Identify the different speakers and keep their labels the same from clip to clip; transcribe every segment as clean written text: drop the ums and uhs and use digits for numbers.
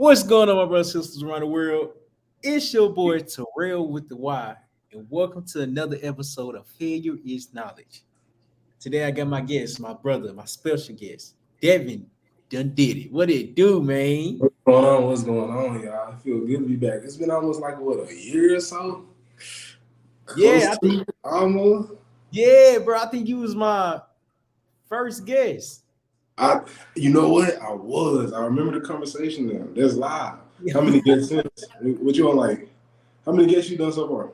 Speaker 1: What's going on, my brothers and sisters around the world? It's your boy Terrell with the Y, and welcome to another episode of Failure is Knowledge. Today I got my guest, my brother, my special guest, Devon. Done did it. What it do, man?
Speaker 2: What's going on? What's going on, y'all? I feel good to be back. It's been almost like a year or so, close
Speaker 1: Yeah,
Speaker 2: to almost.
Speaker 1: bro. I think you was my first guest.
Speaker 2: I, you know what? I was. I remember the conversation now. That's live. How many guests since? What you on like? How many guests you done so far?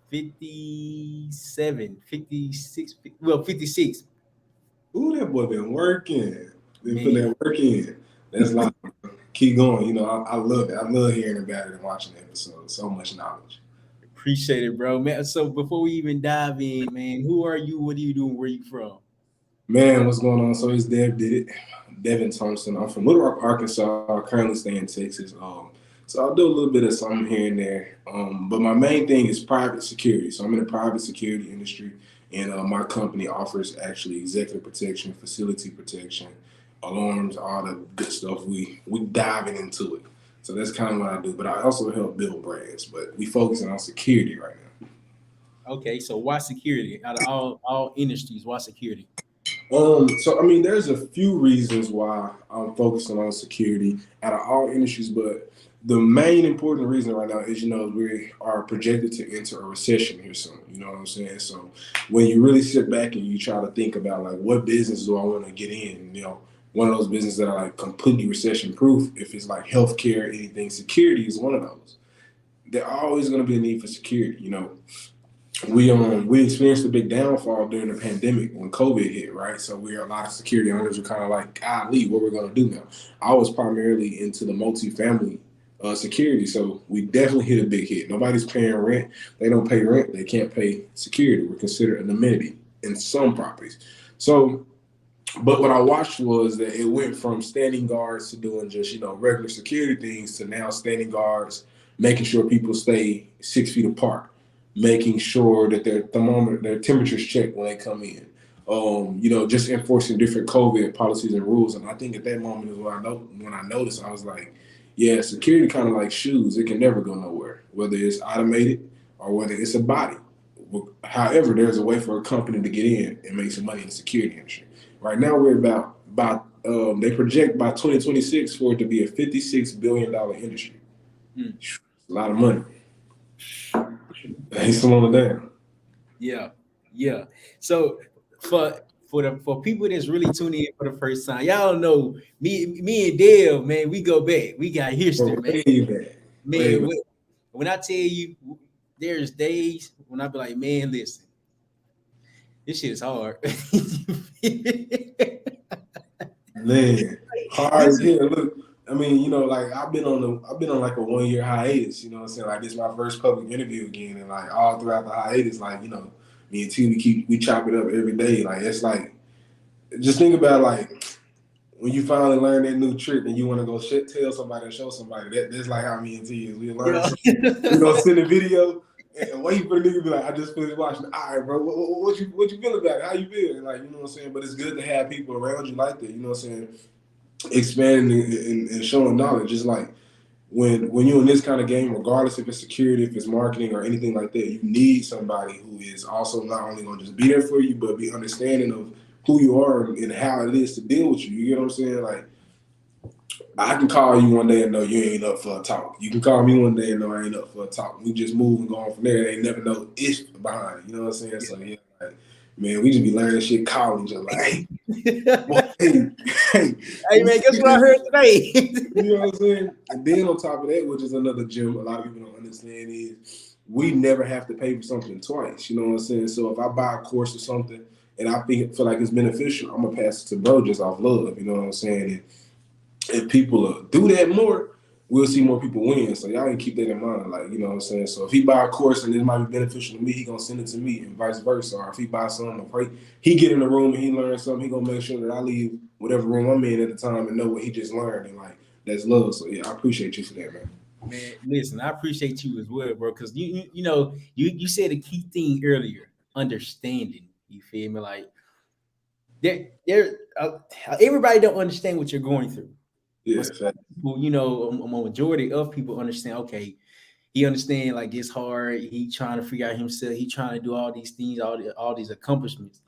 Speaker 1: 57, 56, well, 56.
Speaker 2: Ooh, that boy been working. Been putting
Speaker 1: Man,
Speaker 2: that work in. That's live. Keep going. I love it. I love hearing about it and watching the episodes. So much knowledge.
Speaker 1: appreciate it, bro. Man, so before we even dive in, man, who are you? What are you doing? Where you from?
Speaker 2: Man, what's going on? So it's did it. Devon Thompson. I'm from Little Rock, Arkansas. I currently stay in Texas. So I'll do a little bit of something here and there. But my main thing is private security. So I'm in the private security industry, and my company offers actually executive protection, facility protection, alarms, all the good stuff. We diving into it. So that's kind of what I do. But I also help build brands. But we focusing on security right now.
Speaker 1: Okay, so why security? Out of all industries, why security?
Speaker 2: So I mean, there's a few reasons why I'm focusing on security out of all industries, but the main important reason right now is we are projected to enter a recession here soon. You know what I'm saying? So when you really sit back and you try to think about like what business do I want to get in, one of those businesses that are like completely recession proof. If it's like healthcare, anything, security is one of those. There's always going to be a need for security. We experienced a big downfall during the pandemic when COVID hit, right? So a lot of security owners were kind of like, golly, what we're gonna do now. I was primarily into the multifamily security, so we definitely hit a big hit. Nobody's paying rent. They don't pay rent. They can't pay security. We're considered an amenity in some properties. So, but what I watched was that it went from standing guards to doing just regular security things to now standing guards, making sure people stay 6 feet apart, making sure that their thermometer, their temperatures checked when they come in. Just enforcing different COVID policies and rules. And I think at that moment is when I noticed, I was like, yeah, security kind of like shoes. It can never go nowhere, whether it's automated or whether it's a body. However, there's a way for a company to get in and make some money in the security industry. Right now, we're they project by 2026 for it to be a $56 billion industry.
Speaker 1: Mm.
Speaker 2: A lot of money. He's slowing it down.
Speaker 1: Yeah, yeah. So for people that's really tuning in for the first time, y'all know me and Dale, man, we go back. We got history, man.
Speaker 2: Way back. Way
Speaker 1: Man,
Speaker 2: back.
Speaker 1: when I tell you, there's days when I be like, man, listen, this shit is hard.
Speaker 2: Man, hard
Speaker 1: This
Speaker 2: as
Speaker 1: is
Speaker 2: hell. Look, I mean, like I've been on like a 1 year hiatus. You know what I'm saying? Like this is my first public interview again, and like all throughout the hiatus, like me and T, we chop it up every day. Like it's like just think about like when you finally learn that new trick and you want to go tell somebody and show somebody. That's like how me and T is. We learn
Speaker 1: yeah.
Speaker 2: something, we gonna send a video and wait for the nigga to be like, I just finished watching. All right, bro, what you feel about it? How you feel? Like, you know what I'm saying? But it's good to have people around you like that. You know what I'm saying? Expanding and showing knowledge. Just like when you're in this kind of game, regardless if it's security, if it's marketing or anything like that, you need somebody who is also not only gonna just be there for you, but be understanding of who you are and how it is to deal with you. You get what I'm saying? Like I can call you one day and know you ain't up for a talk. You can call me one day and know I ain't up for a talk. We just move and go on from there. They never know ish behind it. You know what I'm saying? So yeah, like, man, we just be learning shit, calling just like, hey, boy, hey,
Speaker 1: Hey man, guess what I heard today?
Speaker 2: you know what I'm saying? And then on top of that, which is another gem a lot of people don't understand is we never have to pay for something twice. You know what I'm saying? So if I buy a course or something and I feel like it's beneficial, I'm gonna pass it to bro just off love. You know what I'm saying? And if people do that more, we'll see more people win. So y'all can keep that in mind. Like, you know what I'm saying? So if he buy a course and it might be beneficial to me, he gonna send it to me and vice versa. Or if he buy something, he get in the room and he learns something, he gonna make sure that I leave whatever room I'm in at the time and know what he just learned. And like, that's love. So yeah, I appreciate you for that, man.
Speaker 1: Man, listen, I appreciate you as well, bro. Because you said a key thing earlier, understanding. You feel me? Like there, everybody don't understand what you're going through.
Speaker 2: Yeah,
Speaker 1: But people, you know, a majority of people understand. Okay, he understand like it's hard. He trying to figure out himself. He trying to do all these things, all these accomplishments.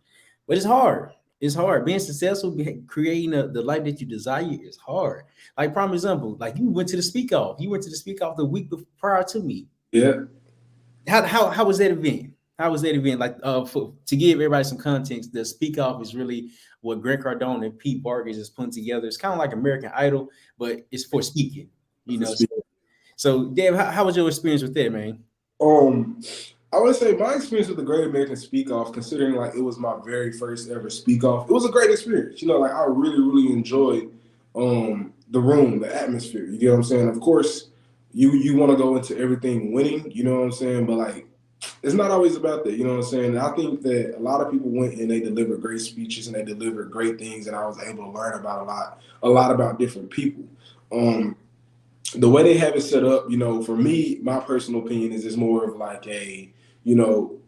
Speaker 1: But it's hard. It's hard. Being successful, creating the life that you desire is hard. Like prime example, like you went to the speak off. You went to the speak off the week prior to me.
Speaker 2: yeah.
Speaker 1: How was that event? How was that event? Like to give everybody some context, the speak off is really what Greg Cardone and Pete Vargas is putting together. It's kind of like American Idol, but it's for speaking. You
Speaker 2: For
Speaker 1: know.
Speaker 2: speaking.
Speaker 1: So Dave, how was your experience with that, man?
Speaker 2: Um, I would say my experience with the Great American Speak Off, considering like it was my very first ever speak off, it was a great experience. You know, like I really, really enjoyed the room, the atmosphere. You get what I'm saying? Of course, you want to go into everything winning, you know what I'm saying? But like it's not always about that, you know what I'm saying? And I think that a lot of people went and they delivered great speeches and they delivered great things, and I was able to learn about a lot about different people. Um, the way they have it set up, you know, for me, my personal opinion is it's more of like a, you know,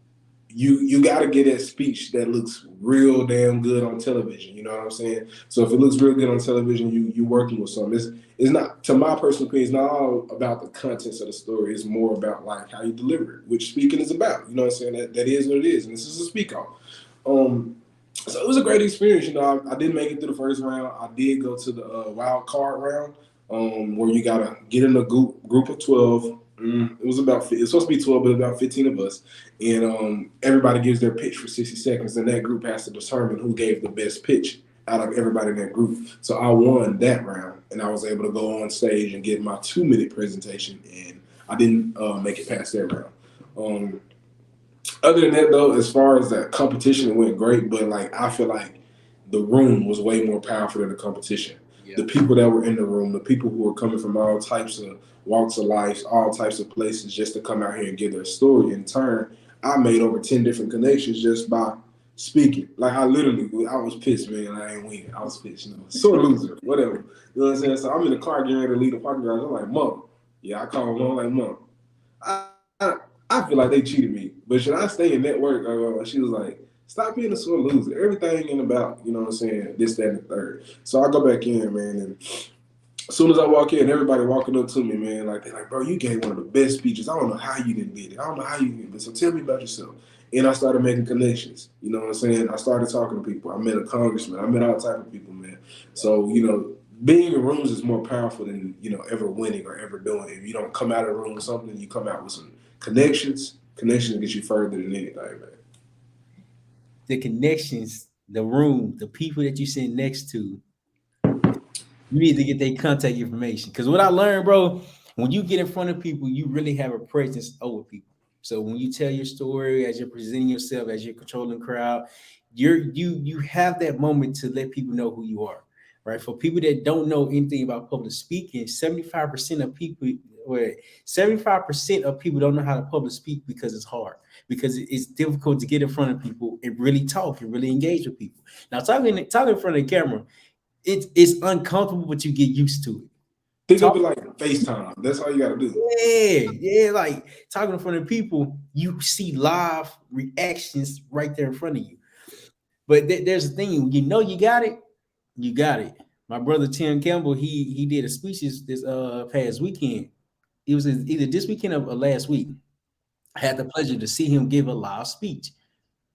Speaker 2: you got to get that speech that looks real damn good on television. You know what I'm saying? So if it looks real good on television, you working with something. It's not, to my personal opinion, it's not all about the contents of the story. It's more about like how you deliver it, which speaking is about. You know what I'm saying? That is what it is, and this is a speak off. So it was a great experience. You know, I didn't make it through the first round. I did go to the wild card round, where you gotta get in a group of 12. It was it's supposed to be 12, but about 15 of us, and everybody gives their pitch for 60 seconds, and that group has to determine who gave the best pitch out of everybody in that group. So I won that round, and I was able to go on stage and give my 2-minute presentation, and I didn't make it past that round. Other than that, though, as far as that competition, it went great. But like, I feel like the room was way more powerful than the competition.
Speaker 1: Yeah.
Speaker 2: The people that were in the room, the people who were coming from all types of walks of life, all types of places, just to come out here and give their story. In turn, I made over 10 different connections just by speaking. Like I was pissed, man. I ain't winning. I was pissed, you know, sore loser, whatever. You know what I'm saying? So I'm in the car getting ready to leave the parking garage. I'm like, Mom. Yeah, I call Mom like, Mom. I feel like they cheated me. But should I stay in network? She was like, stop being a sore loser. Everything ain't about, you know what I'm saying, this, that, and the third. So I go back in, man, and as soon as I walk in, everybody walking up to me, man, like they're like, bro, you gave one of the best speeches. I don't know how you didn't get it. I don't know how you didn't, but so tell me about yourself. And I started making connections. You know what I'm saying? I started talking to people. I met a congressman. I met all type of people, man. So, you know, being in rooms is more powerful than, you know, ever winning or ever doing. If you don't come out of the room with something, you come out with some connections. Connections get you further than anything, man.
Speaker 1: The connections, the room, the people that you sit next to, you need to get their contact information. Because what I learned, bro, when you get in front of people, you really have a presence over people. So when you tell your story, as you're presenting yourself, as you're controlling the crowd, you have that moment to let people know who you are. Right. For people that don't know anything about public speaking, 75% of people, or 75% of people don't know how to public speak because it's hard, because it's difficult to get in front of people and really talk and really engage with people. Now, talking in front of the camera, it's uncomfortable, but you get used to it.
Speaker 2: Think of
Speaker 1: Talk,
Speaker 2: it like FaceTime. That's all you got to do.
Speaker 1: yeah, like talking in front of people, you see live reactions right there in front of you. But there's a thing, you know, you got it, you got it. My brother Tim Campbell, he did a speech this past weekend. It was either this weekend or last week. I had the pleasure to see him give a live speech.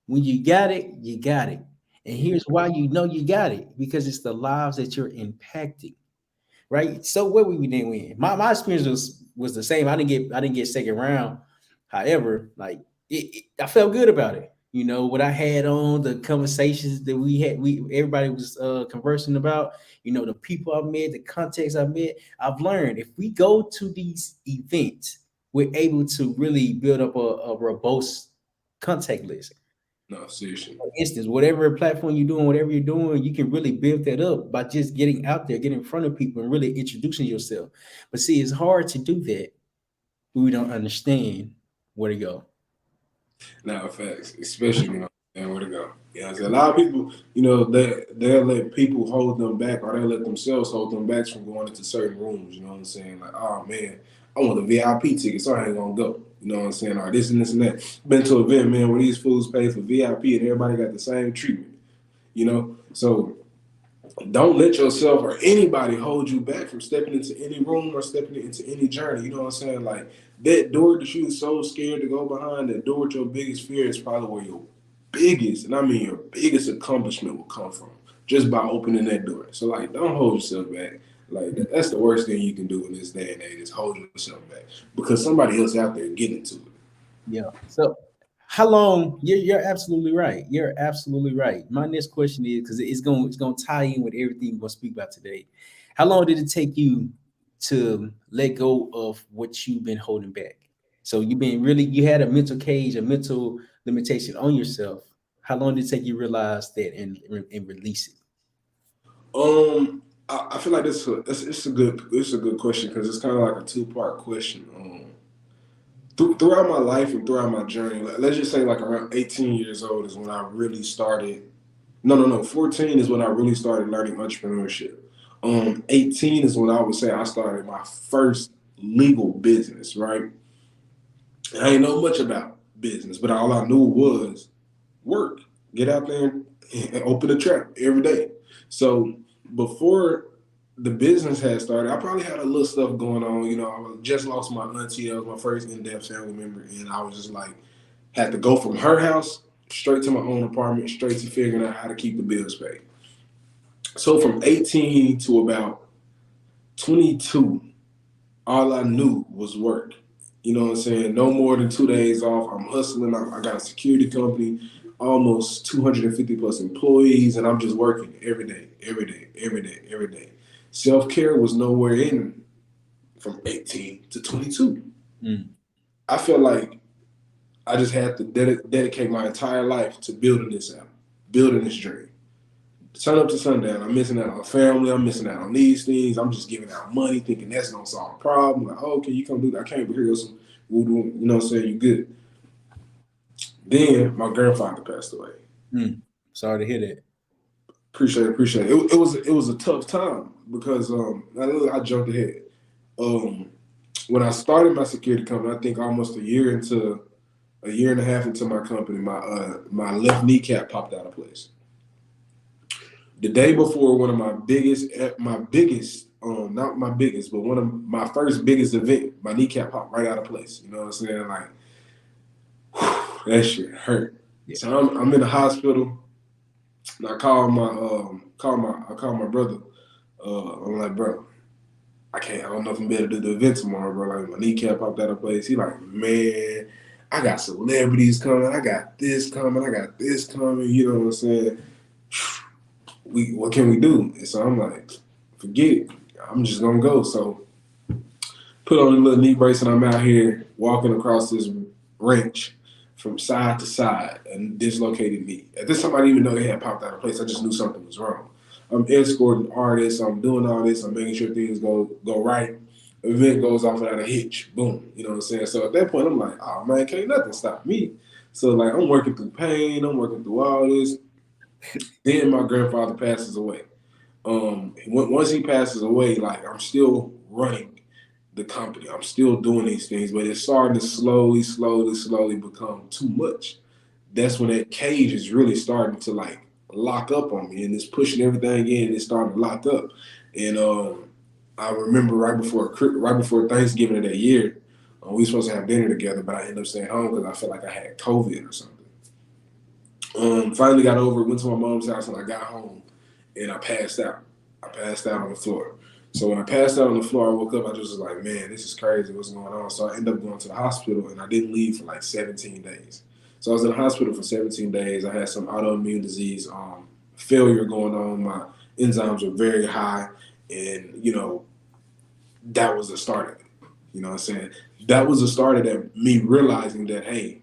Speaker 1: When you got it, you got it. And here's why you know you got it, because it's the lives that you're impacting. Right. So where we didn't win. My experience was the same. I didn't get second round. However, like I felt good about it. You know what I had on, the conversations that we everybody was conversing about. You know, the people I met, the context I met. I've learned if we go to these events, we're able to really build up a robust contact list.
Speaker 2: No, seriously.
Speaker 1: For instance, whatever platform you're doing, whatever you're doing, you can really build that up by just getting out there, getting in front of people, and really introducing yourself. But see, it's hard to do that when we don't understand where to go.
Speaker 2: Now, facts, especially when and where to go. You know what I'm saying? A lot of people, you know, they'll let people hold them back, or they'll let themselves hold them back from going into certain rooms. You know what I'm saying? Like, oh man, I want a VIP ticket, so I ain't gonna go. You know what I'm saying? Or this and this and that. Been to an event, man, where these fools pay for VIP and everybody got the same treatment. You know, so don't let yourself or anybody hold you back from stepping into any room or stepping into any journey. You know what I'm saying? Like that door that you were so scared to go behind, that door with your biggest fear is probably where your biggest, and I mean your biggest accomplishment will come from just by opening that door. So like, don't hold yourself back. Like that's the worst thing you can do in this day and age is hold yourself back because somebody else out there getting to it.
Speaker 1: Yeah. So how long you're absolutely right. You're absolutely right. My next question is because it's gonna tie in with everything we're gonna speak about today. How long did it take you to let go of what you've been holding back? So you've been really you had a mental cage, a mental limitation on yourself. How long did it take you to realize that and release it?
Speaker 2: I feel like it's a good question because it's kind of like a two-part question. Throughout my life and throughout my journey, let's just say like around 18 years old is when I really started. No, 14 is when I really started learning entrepreneurship. 18 is when I would say I started my first legal business, right? I ain't know much about business, but all I knew was work. Get out there and open a trap every day. So before the business had started, I probably had a little stuff going on. You know, just lost my auntie. That was my first in-depth family member, and I was just like, had to go from her house straight to my own apartment, straight to figuring out how to keep the bills paid. So from 18 to about 22, all I knew was work. You know what I'm saying? No more than 2 days off. I'm hustling. I got a security company, almost 250 plus employees, and I'm just working every day, every day, every day, every day. Self care was nowhere in from 18 to 22.
Speaker 1: Mm.
Speaker 2: I felt like I just had to dedicate my entire life to building this out, building this dream. Sun up to sundown, I'm missing out on family. I'm missing out on these things. I'm just giving out money, thinking that's gonna solve a problem. Like, oh, okay, you come do that. I can't be here. Some voodoo. You know what I'm saying? You good. Then my grandfather passed away.
Speaker 1: Mm. Sorry to hear that.
Speaker 2: Appreciate it. It was a tough time because I jumped ahead. Um, when I started my security company, I think almost a year and a half into my company, my left kneecap popped out of place. The day before one of not my biggest, but one of my first biggest event, my kneecap popped right out of place. You know what I'm saying? Like, that shit hurt.
Speaker 1: Yeah.
Speaker 2: So I'm in the hospital, and I call my brother. I'm like, bro, I can't. I don't know if I'm able to do the event tomorrow, bro. Like my kneecap popped out of place. He like, man, I got celebrities coming. I got this coming. I got this coming. You know what I'm saying? What can we do? And so I'm like, forget it. I'm just gonna go. So put on a little knee brace and I'm out here walking across this ranch from side to side and dislocated knee. At this time I didn't even know it had popped out of place. I just knew something was wrong. I'm escorting artists, I'm doing all this, I'm making sure things go right. Event goes off without a hitch. Boom. You know what I'm saying? So at that point I'm like, oh man, can't nothing stop me. So like I'm working through pain, I'm working through all this. Then my grandfather passes away. Once he passes away, like I'm still running the company. I'm still doing these things, but it's starting to slowly become too much. That's when that cage is really starting to like lock up on me, and it's pushing everything in. And it's starting to lock up, and I remember right before Thanksgiving of that year, we were supposed to have dinner together, but I ended up staying home because I felt like I had COVID or something. Finally got over it, went to my mom's house, and I got home and I passed out. I passed out on the floor. So when I passed out on the floor, I woke up, I just was like, man, this is crazy. What's going on? So I ended up going to the hospital and I didn't leave for like 17 days. So I was in the hospital for 17 days. I had some autoimmune disease, failure going on. My enzymes were very high. And, you know, that was the start of it. You know what I'm saying? That was the start of that, me realizing that, hey,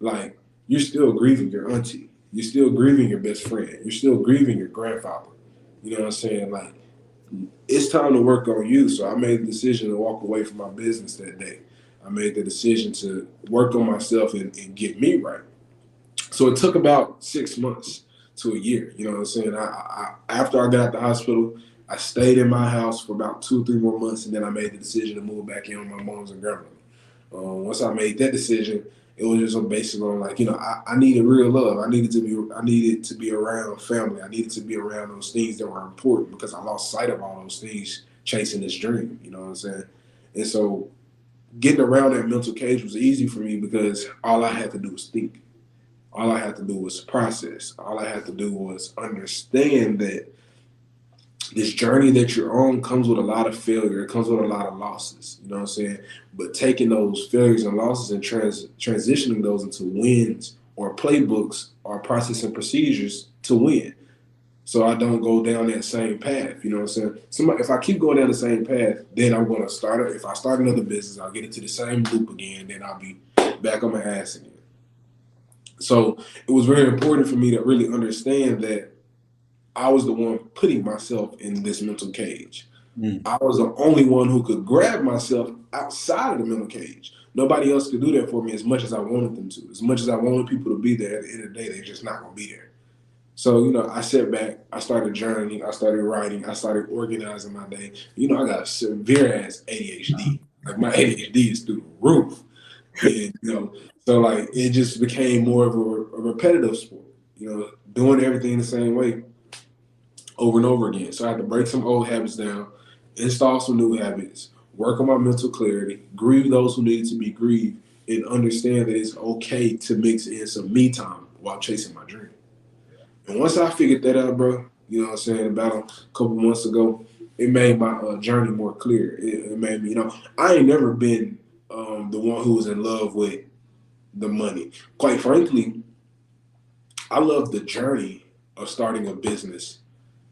Speaker 2: like, you're still grieving your auntie. You're still grieving your best friend. You're still grieving your grandfather. You know what I'm saying? Like, it's time to work on you. So I made the decision to walk away from my business that day. I made the decision to work on myself and get me right. So it took about 6 months to a year. You know what I'm saying? After I got out the hospital, I stayed in my house for about 2, 3 more months, and then I made the decision to move back in with my mom's and grandmother. Once I made that decision, It was just on basis on like, I needed real love. I needed to be around family. I needed to be around those things that were important because I lost sight of all those things chasing this dream. You know what I'm saying? And so getting around that mental cage was easy for me because all I had to do was think. All I had to do was process. All I had to do was understand that this journey that you're on comes with a lot of failure. It comes with a lot of losses. You know what I'm saying? But taking those failures and losses and transitioning those into wins or playbooks or process and procedures to win. So I don't go down that same path. You know what I'm saying? If I keep going down the same path, then I'm going to start. If I start another business, I'll get into the same loop again. Then I'll be back on my ass again. So it was very important for me to really understand that I was the one putting myself in this mental cage. I was the only one who could grab myself outside of the mental cage. Nobody else could do that for me as much as I wanted them to. As much as I wanted people to be there, at the end of the day, they're just not going to be there. So, I sat back, I started journaling, I started writing, I started organizing my day. I got a severe ass ADHD. Like my ADHD is through the roof. And, so like it just became more of a repetitive sport, doing everything the same way over and over again. So I had to break some old habits down, install some new habits, work on my mental clarity, grieve those who needed to be grieved, and understand that it's okay to mix in some me time while chasing my dream. And once I figured that out, bro, you know what I'm saying, about a couple months ago, it made my journey more clear. It made me, I ain't never been the one who was in love with the money. Quite frankly, I love the journey of starting a business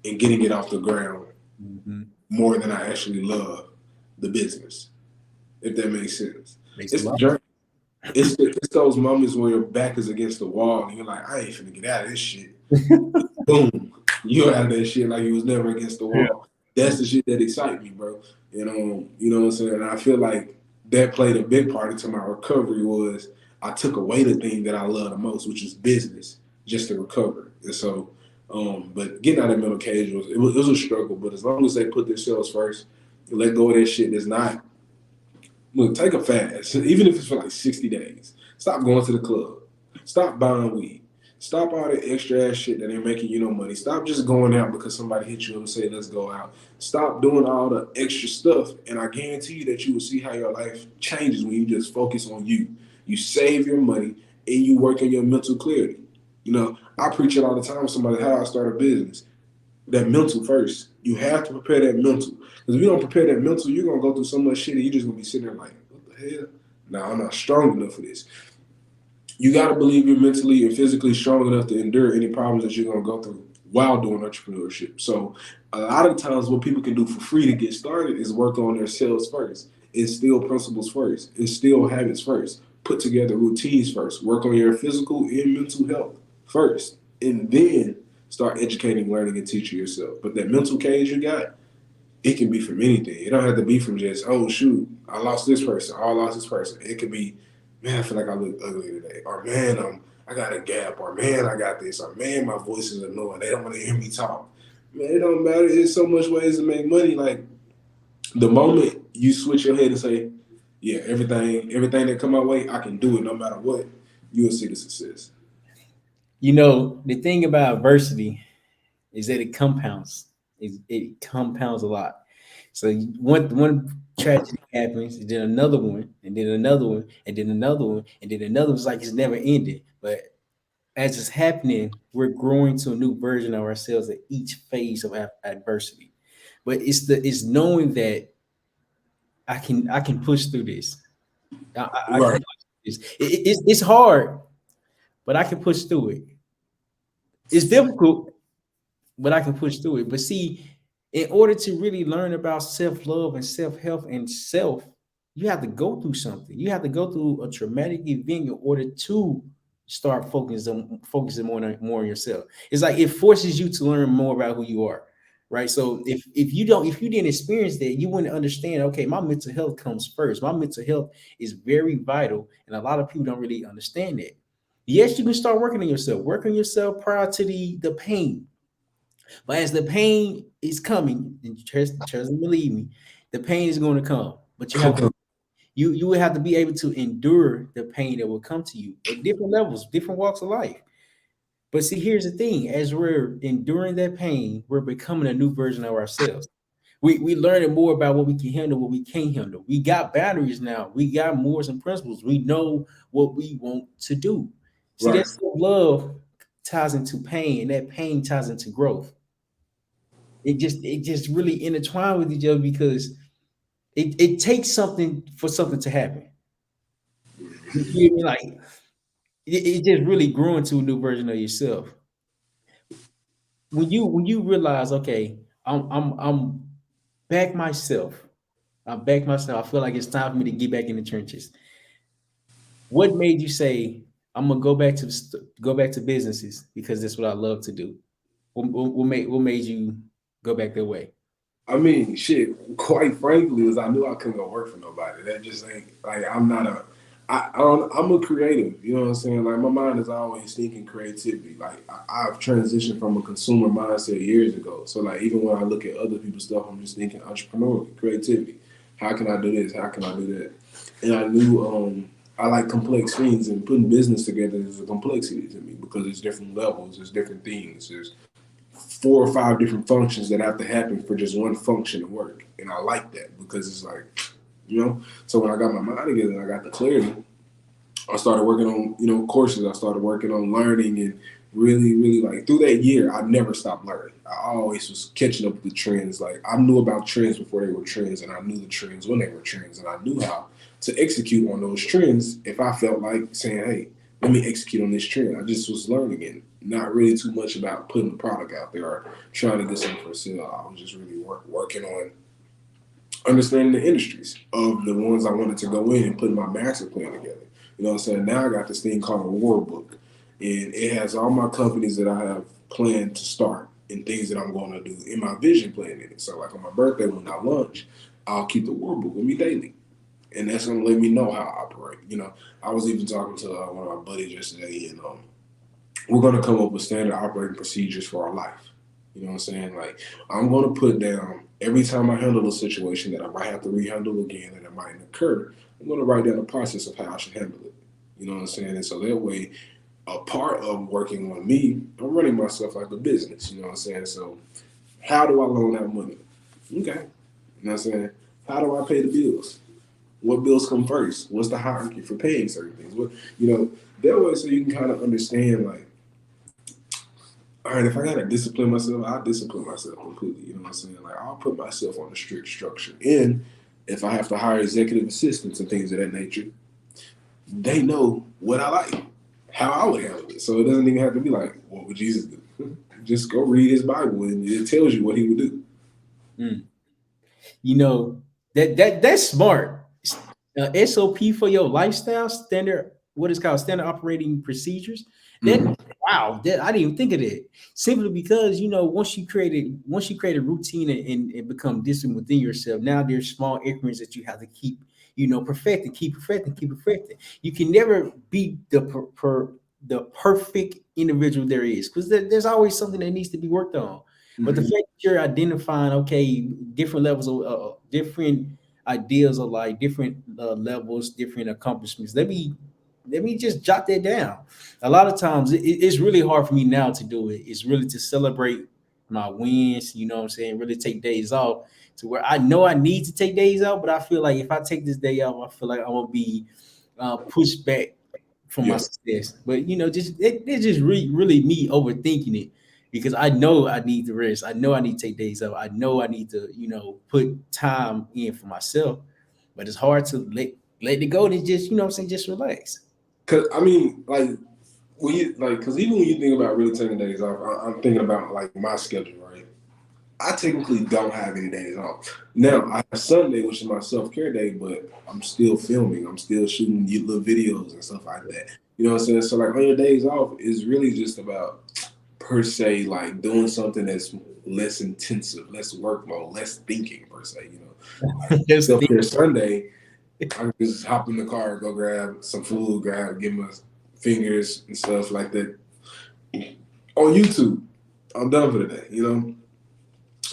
Speaker 2: and getting it off the ground more than I actually love the business, if that makes sense. It's the journey. It's those moments where your back is against the wall and you're like, I ain't finna get out of this shit. Boom, you're out of that shit like you was never against the wall. That's the shit that excites me, bro. You know what I'm saying? And I feel like that played a big part into my recovery was I took away the thing that I love the most, which is business, just to recover. And so, but getting out of that mental cage was a struggle. But as long as they put themselves first, let go of that shit that's not. Look, take a fast, even if it's for like 60 days. Stop going to the club. Stop buying weed. Stop all that extra ass shit that ain't making you no money. Stop just going out because somebody hit you and say, let's go out. Stop doing all the extra stuff. And I guarantee you that you will see how your life changes when you just focus on you. You save your money and you work on your mental clarity. I preach it all the time with somebody, how I start a business. That mental first. You have to prepare that mental. Because if you don't prepare that mental, you're going to go through so much shit and you're just going to be sitting there like, what the hell? No, I'm not strong enough for this. You got to believe you're mentally and physically strong enough to endure any problems that you're going to go through while doing entrepreneurship. So a lot of times what people can do for free to get started is work on their sales first, instill principles first, instill habits first, put together routines first, work on your physical and mental health first, and then start educating, learning, and teaching yourself. But that mental cage you got, it can be from anything. It don't have to be from just, oh, shoot, I lost this person, or I lost this person. It could be, man, I feel like I look ugly today. Or, man, I got a gap. Or, man, I got this. Or, man, my voice is annoying. They don't want to hear me talk. Man, it don't matter. There's so much ways to make money. Like, the moment you switch your head and say, yeah, everything that come my way, I can do it no matter what, you will see the success.
Speaker 1: The thing about adversity is that it compounds. It compounds a lot. So one tragedy happens, and then another one, and then another one, and then another one, and then another one. It's like it's never ending. But as it's happening, we're growing to a new version of ourselves at each phase of adversity. But it's knowing that I can push through this. I can
Speaker 2: Right.
Speaker 1: push through this. It's hard, but I can push through it. It's difficult, but I can push through it. But see, in order to really learn about self-love and self-help and self, you have to go through something. You have to go through a traumatic event in order to start focusing more on yourself. It's like it forces you to learn more about who you are. Right. So if you didn't experience that, you wouldn't understand, okay, my mental health comes first. My mental health is very vital. And a lot of people don't really understand that. Yes, you can start working on yourself prior to the pain. But as the pain is coming, and trust and believe me, the pain is going to come. But you have to
Speaker 2: Okay.
Speaker 1: You would have to be able to endure the pain that will come to you at different levels, different walks of life. But see, here's the thing: as we're enduring that pain, we're becoming a new version of ourselves. We learning more about what we can handle, what we can't handle. We got boundaries now. We got morals and principles. We know what we want to do. See, that
Speaker 2: Right.
Speaker 1: self-love ties into pain, and that pain ties into growth. It just really intertwined with each other because it takes something for something to happen. You feel me? Like it just really grew into a new version of yourself. When you realize, okay, I'm back myself. I'm back myself. I feel like it's time for me to get back in the trenches. What made you say I'm gonna go back to businesses because that's what I love to do? What made you go back that way?
Speaker 2: I mean, shit. Quite frankly, is I knew I couldn't go work for nobody. That just ain't like I'm not a. I don't, I'm a creative. You know what I'm saying? Like my mind is always thinking creativity. Like I've transitioned from a consumer mindset years ago. So like even when I look at other people's stuff, I'm just thinking entrepreneurial creativity. How can I do this? How can I do that? And I knew I like complex things, and putting business together is a complexity to me because there's different levels, there's different things, there's 4 or 5 different functions that have to happen for just one function to work. And I like that because it's like, you know. So when I got my mind together and I got the clarity, I started working on, courses. I started working on learning and really, really like through that year, I never stopped learning. I always was catching up with the trends. Like I knew about trends before they were trends, and I knew the trends when they were trends, and I knew how to execute on those trends if I felt like saying, hey, let me execute on this trend. I just was learning and not really too much about putting the product out there or trying to get something for sale. I was just really working on understanding the industries of the ones I wanted to go in and putting my master plan together. You know what I'm saying? Now I got this thing called a war book, and it has all my companies that I have planned to start and things that I'm going to do in my vision plan in it. So like on my birthday when I lunch, I'll keep the war book with me daily. And that's going to let me know how I operate. I was even talking to one of my buddies yesterday, and we're going to come up with standard operating procedures for our life. You know what I'm saying? Like, I'm going to put down every time I handle a situation that I might have to rehandle again and it might occur, I'm going to write down the process of how I should handle it. You know what I'm saying? And so that way, a part of working on me, I'm running myself like a business. You know what I'm saying? So, how do I loan out money? Okay. You know what I'm saying? How do I pay the bills? What bills come first? What's the hierarchy for paying certain things? That way so you can kind of understand, like, all right, if I gotta discipline myself, I'll discipline myself completely. You know what I'm saying? Like I'll put myself on a strict structure. And if I have to hire executive assistants and things of that nature, they know what I like, how I would handle it. So it doesn't even have to be like, what would Jesus do? Just go read his Bible and it tells you what he would do.
Speaker 1: Mm. You know that's smart. SOP for your lifestyle standard. What is called standard operating procedures. That
Speaker 2: Mm-hmm.
Speaker 1: wow, that I didn't even think of that. Simply because once you create a routine and become disciplined within yourself. Now there's small increments that you have to keep, perfecting, keep perfecting, keep perfecting. You can never be the perfect individual there is because there's always something that needs to be worked on. But the fact
Speaker 2: Mm-hmm.
Speaker 1: that you're identifying, okay, different levels of different ideas of life, different levels, different accomplishments. Let me just jot that down. A lot of times, it's really hard for me now to do it. It's really to celebrate my wins. You know what I'm saying? Really take days off to where I know I need to take days out, but I feel like if I take this day off, I feel like I will be pushed back from my
Speaker 2: Yeah.
Speaker 1: success. But it's just really me overthinking it because I know I need to rest. I know I need to take days off. I know I need to put time in for myself. But it's hard to let it go and just what I'm saying, just relax.
Speaker 2: Cause I mean, like when you like, cause even when you think about really taking days off, I'm thinking about like my schedule, right? I technically don't have any days off. Now I have Sunday, which is my self care day, but I'm still filming. I'm still shooting little videos and stuff like that. You know what I'm saying? So like on your days off is really just about per se like doing something that's less intensive, less work mode, less thinking per se. Like
Speaker 1: Just
Speaker 2: self
Speaker 1: think.
Speaker 2: care Sunday, I can just hop in the car, go grab some food, get my fingers and stuff like that on YouTube. I'm done for the day.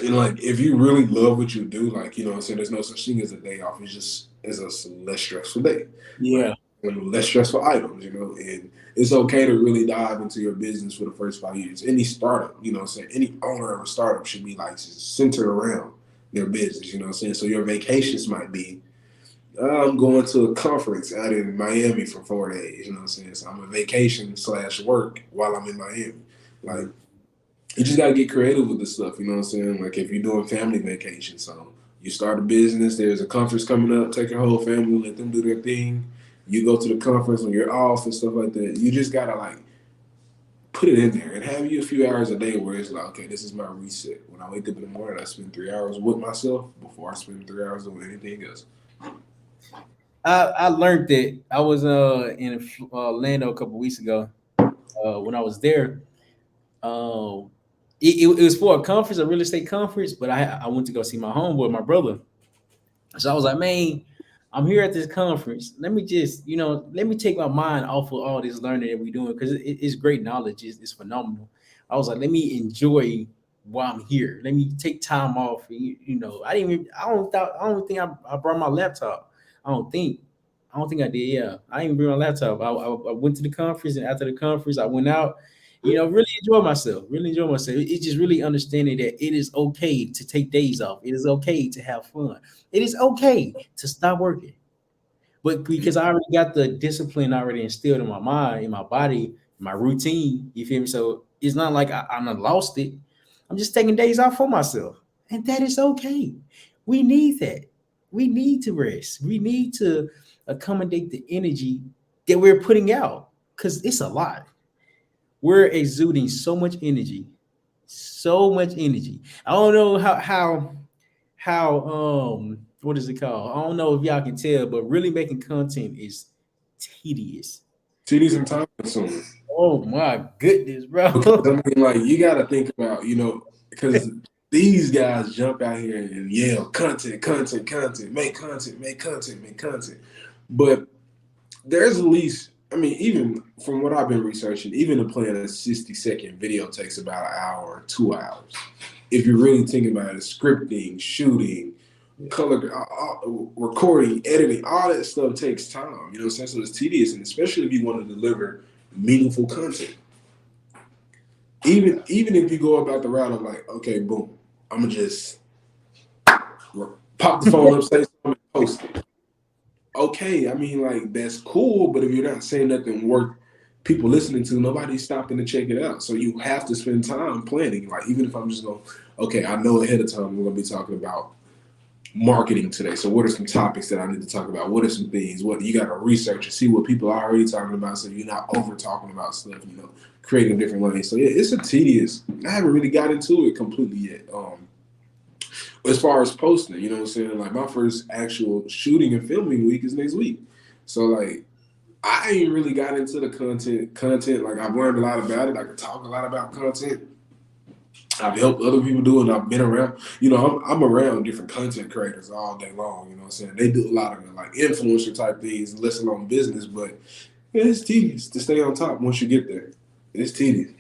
Speaker 2: And like, if you really love what you do, like, you know what I'm saying, there's no such thing as a day off. It's just as a less stressful day, like
Speaker 1: Yeah.
Speaker 2: less stressful items, you know. And it's okay to really dive into your business for the first 5 years. Any startup, you know what I'm saying, any owner of a startup should be like centered around their business, you know what I'm saying. So your vacations might be, I'm going to a conference out in Miami for 4 days, you know what I'm saying. So I'm a vacation slash work while I'm in Miami. Like, you just gotta get creative with this stuff, you know what I'm saying? Like if you're doing family vacation, so you start a business, there's a conference coming up, take your whole family, let them do their thing. You go to the conference when you're off and stuff like that. You just gotta like put it in there and have you a few hours a day where it's like, okay, this is my reset. When I wake up in the morning, I spend 3 hours with myself before I spend 3 hours doing anything else.
Speaker 1: I learned that I was in Orlando a couple weeks ago. When I was there, uh, it was for a conference, a real estate conference, but I went to go see my homeboy, my brother. So I was like, man, I'm here at this conference. Let me just, let me take my mind off of all this learning that we're doing because it's great knowledge. It's phenomenal. I was like, let me enjoy while I'm here. Let me take time off. I didn't even, I don't think I brought my laptop. I don't think. I don't think I did. Yeah, I didn't bring my laptop. I went to the conference, and after the conference, I went out. Really enjoy myself. Really enjoy myself. It's just really understanding that it is okay to take days off. It is okay to have fun. It is okay to stop working. But because I already got the discipline already instilled in my mind, in my body, my routine, you feel me? So it's not like I'm not lost it. I'm just taking days off for myself. And that is okay. We need that. We need to rest. We need to accommodate the energy that we're putting out because it's a lot. We're exuding so much energy, so much energy. I don't know how what is it called? I don't know if y'all can tell, but really making content is tedious.
Speaker 2: Cities and time consuming.
Speaker 1: Oh my goodness,
Speaker 2: Because
Speaker 1: bro.
Speaker 2: I mean, like you got to think about, you know, because these guys jump out here and yell content, content, content, make content, make content, make content. But there's at least, I mean, even from what I've been researching, even to plan a 60-second video takes about an hour or 2 hours. If you're really thinking about it, scripting, shooting, color, recording, editing, all that stuff takes time. You know what I'm saying? So it's tedious, and especially if you want to deliver meaningful content. Even if you go about the route of like, okay, boom, I'm gonna just pop the phone up, say something, and post it. Okay, I mean, like that's cool, but if you're not saying nothing worth people listening to, nobody's stopping to check it out. So you have to spend time planning. Like even if I'm just going, okay, I know ahead of time we're gonna be talking about marketing today. So what are some topics that I need to talk about? What are some things? What you got to research and see what people are already talking about, so you're not over talking about stuff. Creating different lanes. So yeah, it's a tedious. I haven't really got into it completely yet. As far as posting, you know what I'm saying? Like my first actual shooting and filming week is next week. So like I ain't really got into the content. Like I've learned a lot about it. I can talk a lot about content. I've helped other people do it, and I've been around. I'm around different content creators all day long. You know what I'm saying? They do a lot of like influencer type things, listen on business, but it's tedious to stay on top once you get there. It's tedious.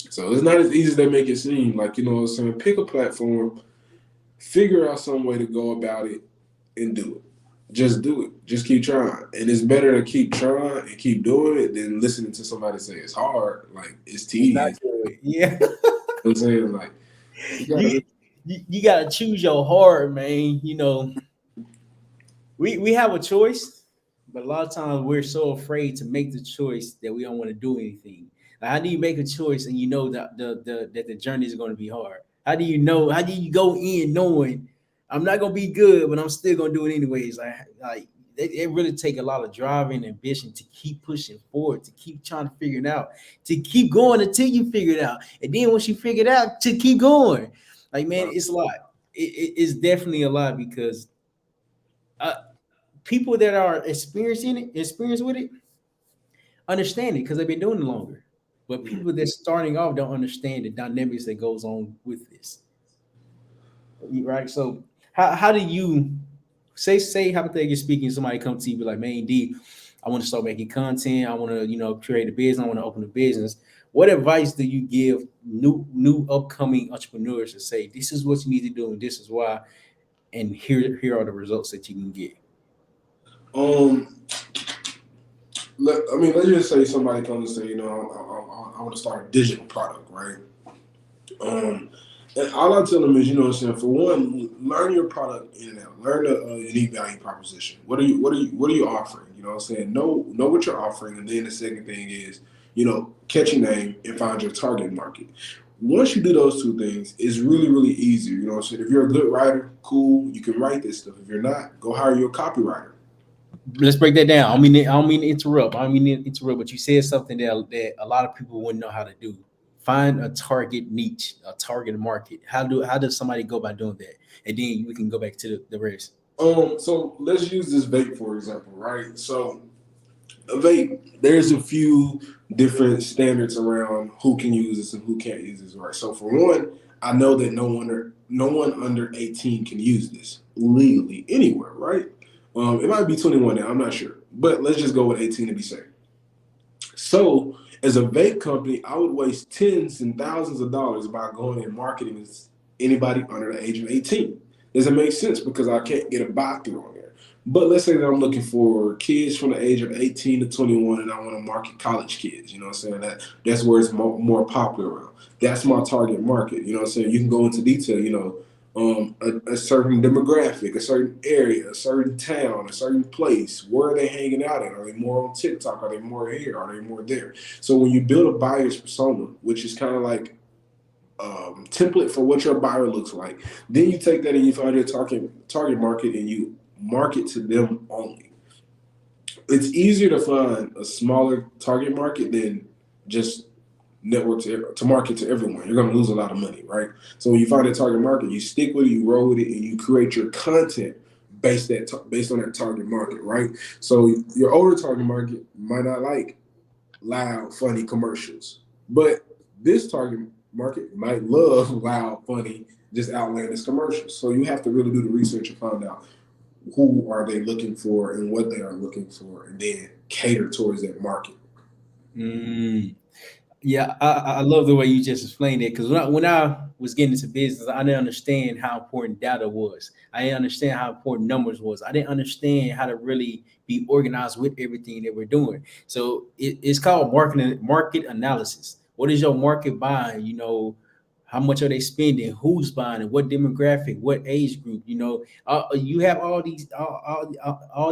Speaker 2: So it's not as easy as they make it seem. Like, you know what I'm saying? Pick a platform, figure out some way to go about it, and do it. Just do it. Just keep trying. And it's better to keep trying and keep doing it than listening to somebody say it's hard. Like, it's
Speaker 1: It's not
Speaker 2: tedious.
Speaker 1: good. Yeah.
Speaker 2: You know what I'm saying? Like, you gotta
Speaker 1: you,
Speaker 2: really.
Speaker 1: you gotta choose your heart, man. We have a choice, but a lot of times we're so afraid to make the choice that we don't want to do anything. Like, how do you make a choice and you know that the journey is going to be hard? How do you know? How do you go in knowing I'm not going to be good, but I'm still going to do it anyways? Like it really take a lot of drive and ambition to keep pushing forward, to keep trying to figure it out, to keep going until you figure it out, and then once you figure it out, to keep going. Like man, it's a lot. It's definitely a lot because uh, people that are experienced with it, understand it because they've been doing it longer. But
Speaker 2: Mhm.
Speaker 1: people that's starting off don't understand the dynamics that goes on with this, right? So how do you say hypothetically speaking, somebody come to you be like, man, D, I want to start making content. I want to create a business. I want to open a business. What advice do you give new upcoming entrepreneurs to say this is what you need to do and this is why, and here are the results that you can get?
Speaker 2: Um, let's just say somebody comes and say, I want to start a digital product, right? Um, and all I tell them is, what I'm saying, for one, learn your product in and out. Learn the unique value proposition. What are you offering? You know what I'm saying? Know what you're offering, and then the second thing is, catch your name and find your target market. Once you do those two things, it's really, really easy. You know what I'm saying? If you're a good writer, cool, you can write this stuff. If you're not, go hire your copywriter.
Speaker 1: Let's break that down. I don't mean to interrupt. I don't mean to interrupt, but you said something that a lot of people wouldn't know how to do. Find a target niche, a target market. How does somebody go about doing that? And then we can go back to the rest.
Speaker 2: So let's use this vape for example, right? So a vape, there's a few different standards around who can use this and who can't use this, right? So for one, I know that no one under 18 can use this legally anywhere, right? It might be 21 now, I'm not sure, but let's just go with 18 to be safe. So as a vape company, I would waste tens and thousands of dollars by going and marketing to anybody under the age of 18. Does it make sense? Because I can't get a buy through on there. But let's say that I'm looking for kids from the age of 18 to 21 and I want to market college kids. You know what I'm saying? That's where it's more popular around. That's my target market. You know what I'm saying? You can go into detail, a certain demographic, a certain area, a certain town, a certain place. Where are they hanging out at? Are they more on TikTok? Are they more here? Are they more there? So when you build a buyer's persona, which is kind of like template for what your buyer looks like, then you take that and you find your target market and you market to them only. It's easier to find a smaller target market than just network to market to everyone. You're going to lose a lot of money, right? So when you find a target market, you stick with it, you roll with it, and you create your content based on that target market, right? So your older target market might not like loud, funny commercials, but this target market might love loud, funny, just outlandish commercials. So you have to really do the research and find out who are they looking for and what they are looking for, and then cater towards that market.
Speaker 1: Mm. Yeah, I love the way you just explained it because when I was getting into business, I didn't understand how important data was. I didn't understand how important numbers was. I didn't understand how to really be organized with everything that we're doing. So it's called market analysis. What is your market buying? How much are they spending? Who's buying? And what demographic? What age group? You have all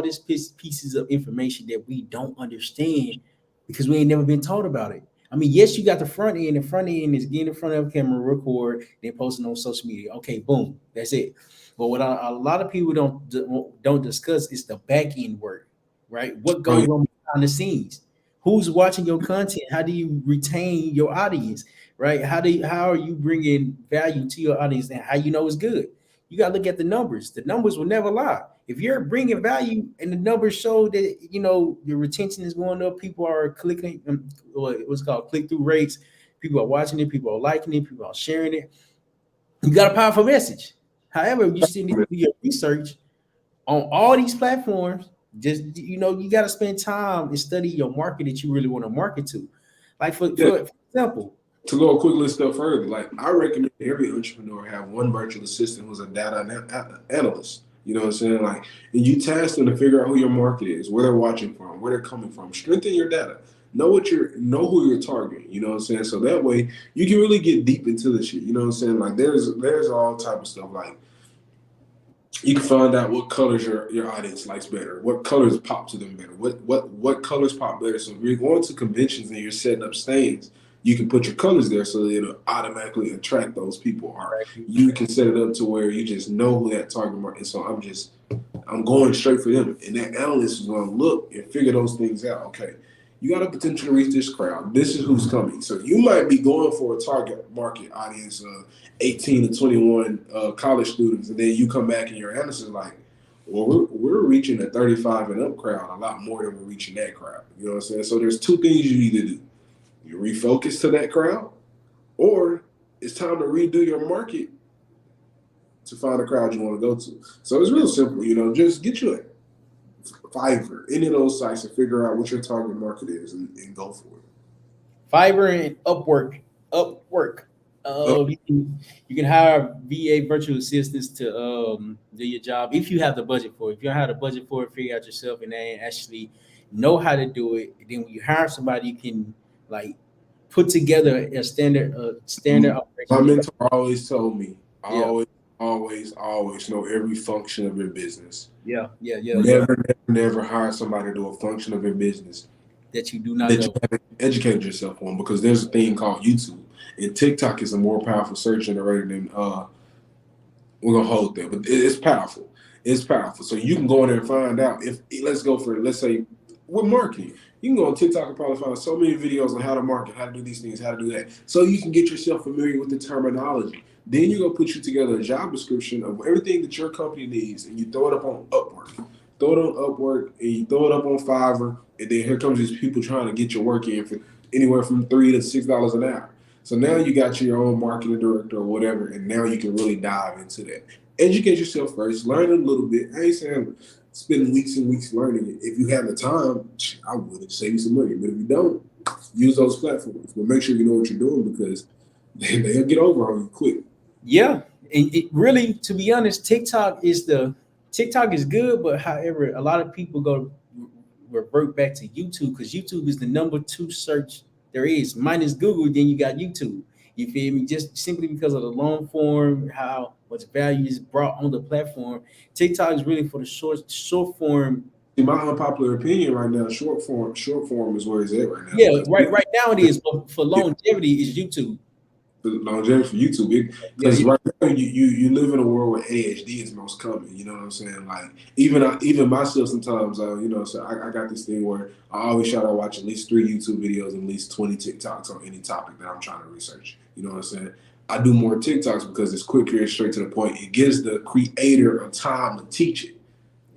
Speaker 1: these pieces of information that we don't understand because we ain't never been taught about it. I mean, yes, you got the front end. The front end is getting in front of a camera, record, then posting on social media. Okay, boom, that's it. But what a lot of people don't discuss is the back end work, right? What
Speaker 2: Oh,
Speaker 1: goes on behind the scenes? Who's watching your content? How do you retain your audience, right? How are you bringing value to your audience, and how you know it's good? You got to look at the numbers. The numbers will never lie. If you're bringing value and the numbers show that your retention is going up, people are clicking, what's called click through rates, people are watching it, people are liking it, people are sharing it. You got a powerful message. However, you still need to do your research on all these platforms. Just you got to spend time and study your market that you really want to market to. Like
Speaker 2: yeah.
Speaker 1: for example,
Speaker 2: To go a quick little step further, like I recommend every entrepreneur have one virtual assistant who's a data analyst. You know what I'm saying? Like, and you task them to figure out who your market is, where they're watching from, where they're coming from. Strengthen your data. Know who you're targeting. You know what I'm saying? So that way you can really get deep into the shit. You know what I'm saying? Like there's all type of stuff. Like you can find out what colors your audience likes better, what colors pop to them better, what colors pop better. So if you're going to conventions and you're setting up stands, you can put your colors there so that it'll automatically attract those people. Or you can set it up to where you just know who that target market is. So I'm going straight for them. And that analyst is going to look and figure those things out. Okay, you got a potential to reach this crowd. This is who's coming. So you might be going for a target market audience of 18 to 21 college students, and then you come back and your analyst is like, well, we're reaching a 35 and up crowd a lot more than we're reaching that crowd. You know what I'm saying? So there's two things you need to do. You refocus to that crowd, or it's time to redo your market to find a crowd you want to go to. So it's real simple, just get you a Fiverr, any of those sites, and figure out what your target market is and go for it.
Speaker 1: Fiverr and Upwork. Upwork.
Speaker 2: Uh,
Speaker 1: You can hire VA virtual assistants to do your job if you have the budget for it. If you don't have the budget for it, figure out yourself and they actually know how to do it. And then when you hire somebody, you can like put together a standard
Speaker 2: my
Speaker 1: operation.
Speaker 2: mentor always told me,
Speaker 1: Yeah,
Speaker 2: always know every function of your business.
Speaker 1: yeah.
Speaker 2: Never hire somebody to do a function of your business
Speaker 1: That you do not
Speaker 2: that you
Speaker 1: know.
Speaker 2: haven't educated yourself on, because there's a thing called YouTube, and TikTok is a more powerful search generator than we're gonna hold that, but it's powerful. It's powerful. So you can go in there and find out if let's say with marketing, you can go on TikTok and probably find so many videos on how to market, how to do these things, how to do that. So you can get yourself familiar with the terminology. Then you're gonna put you together a job description of everything that your company needs, and you throw it up on Upwork. Throw it on Upwork and you throw it up on Fiverr, and then here comes these people trying to get your work in for anywhere from $3 to $6 an hour. So now you got your own marketing director or whatever, and now you can really dive into that. Educate yourself first, learn a little bit. I ain't saying spend weeks and weeks learning it. If you have the time, I would save you some money. But if you don't, use those platforms. But make sure you know what you're doing, because they'll get over on you quick.
Speaker 1: Yeah, and it really, to be honest, TikTok is good, but however, a lot of people go revert back to YouTube because YouTube is the number two search there is. Minus Google, then you got YouTube. You feel me? Just simply because of the long form, how much value is brought on the platform. TikTok is really for the short form.
Speaker 2: In my unpopular opinion, right now, short form is where it's at right now,
Speaker 1: Yeah,
Speaker 2: because
Speaker 1: right now it is, but for longevity is YouTube.
Speaker 2: the longevity for YouTube.
Speaker 1: Yeah,
Speaker 2: Because right now you live in a world where ADHD is most common. You know what I'm saying? Like even myself sometimes, so I got this thing where I always try to watch at least 3 YouTube videos and at least 20 TikToks on any topic that I'm trying to research. You know what I'm saying? I do more TikToks because it's quicker and straight to the point. It gives the creator a time to teach it.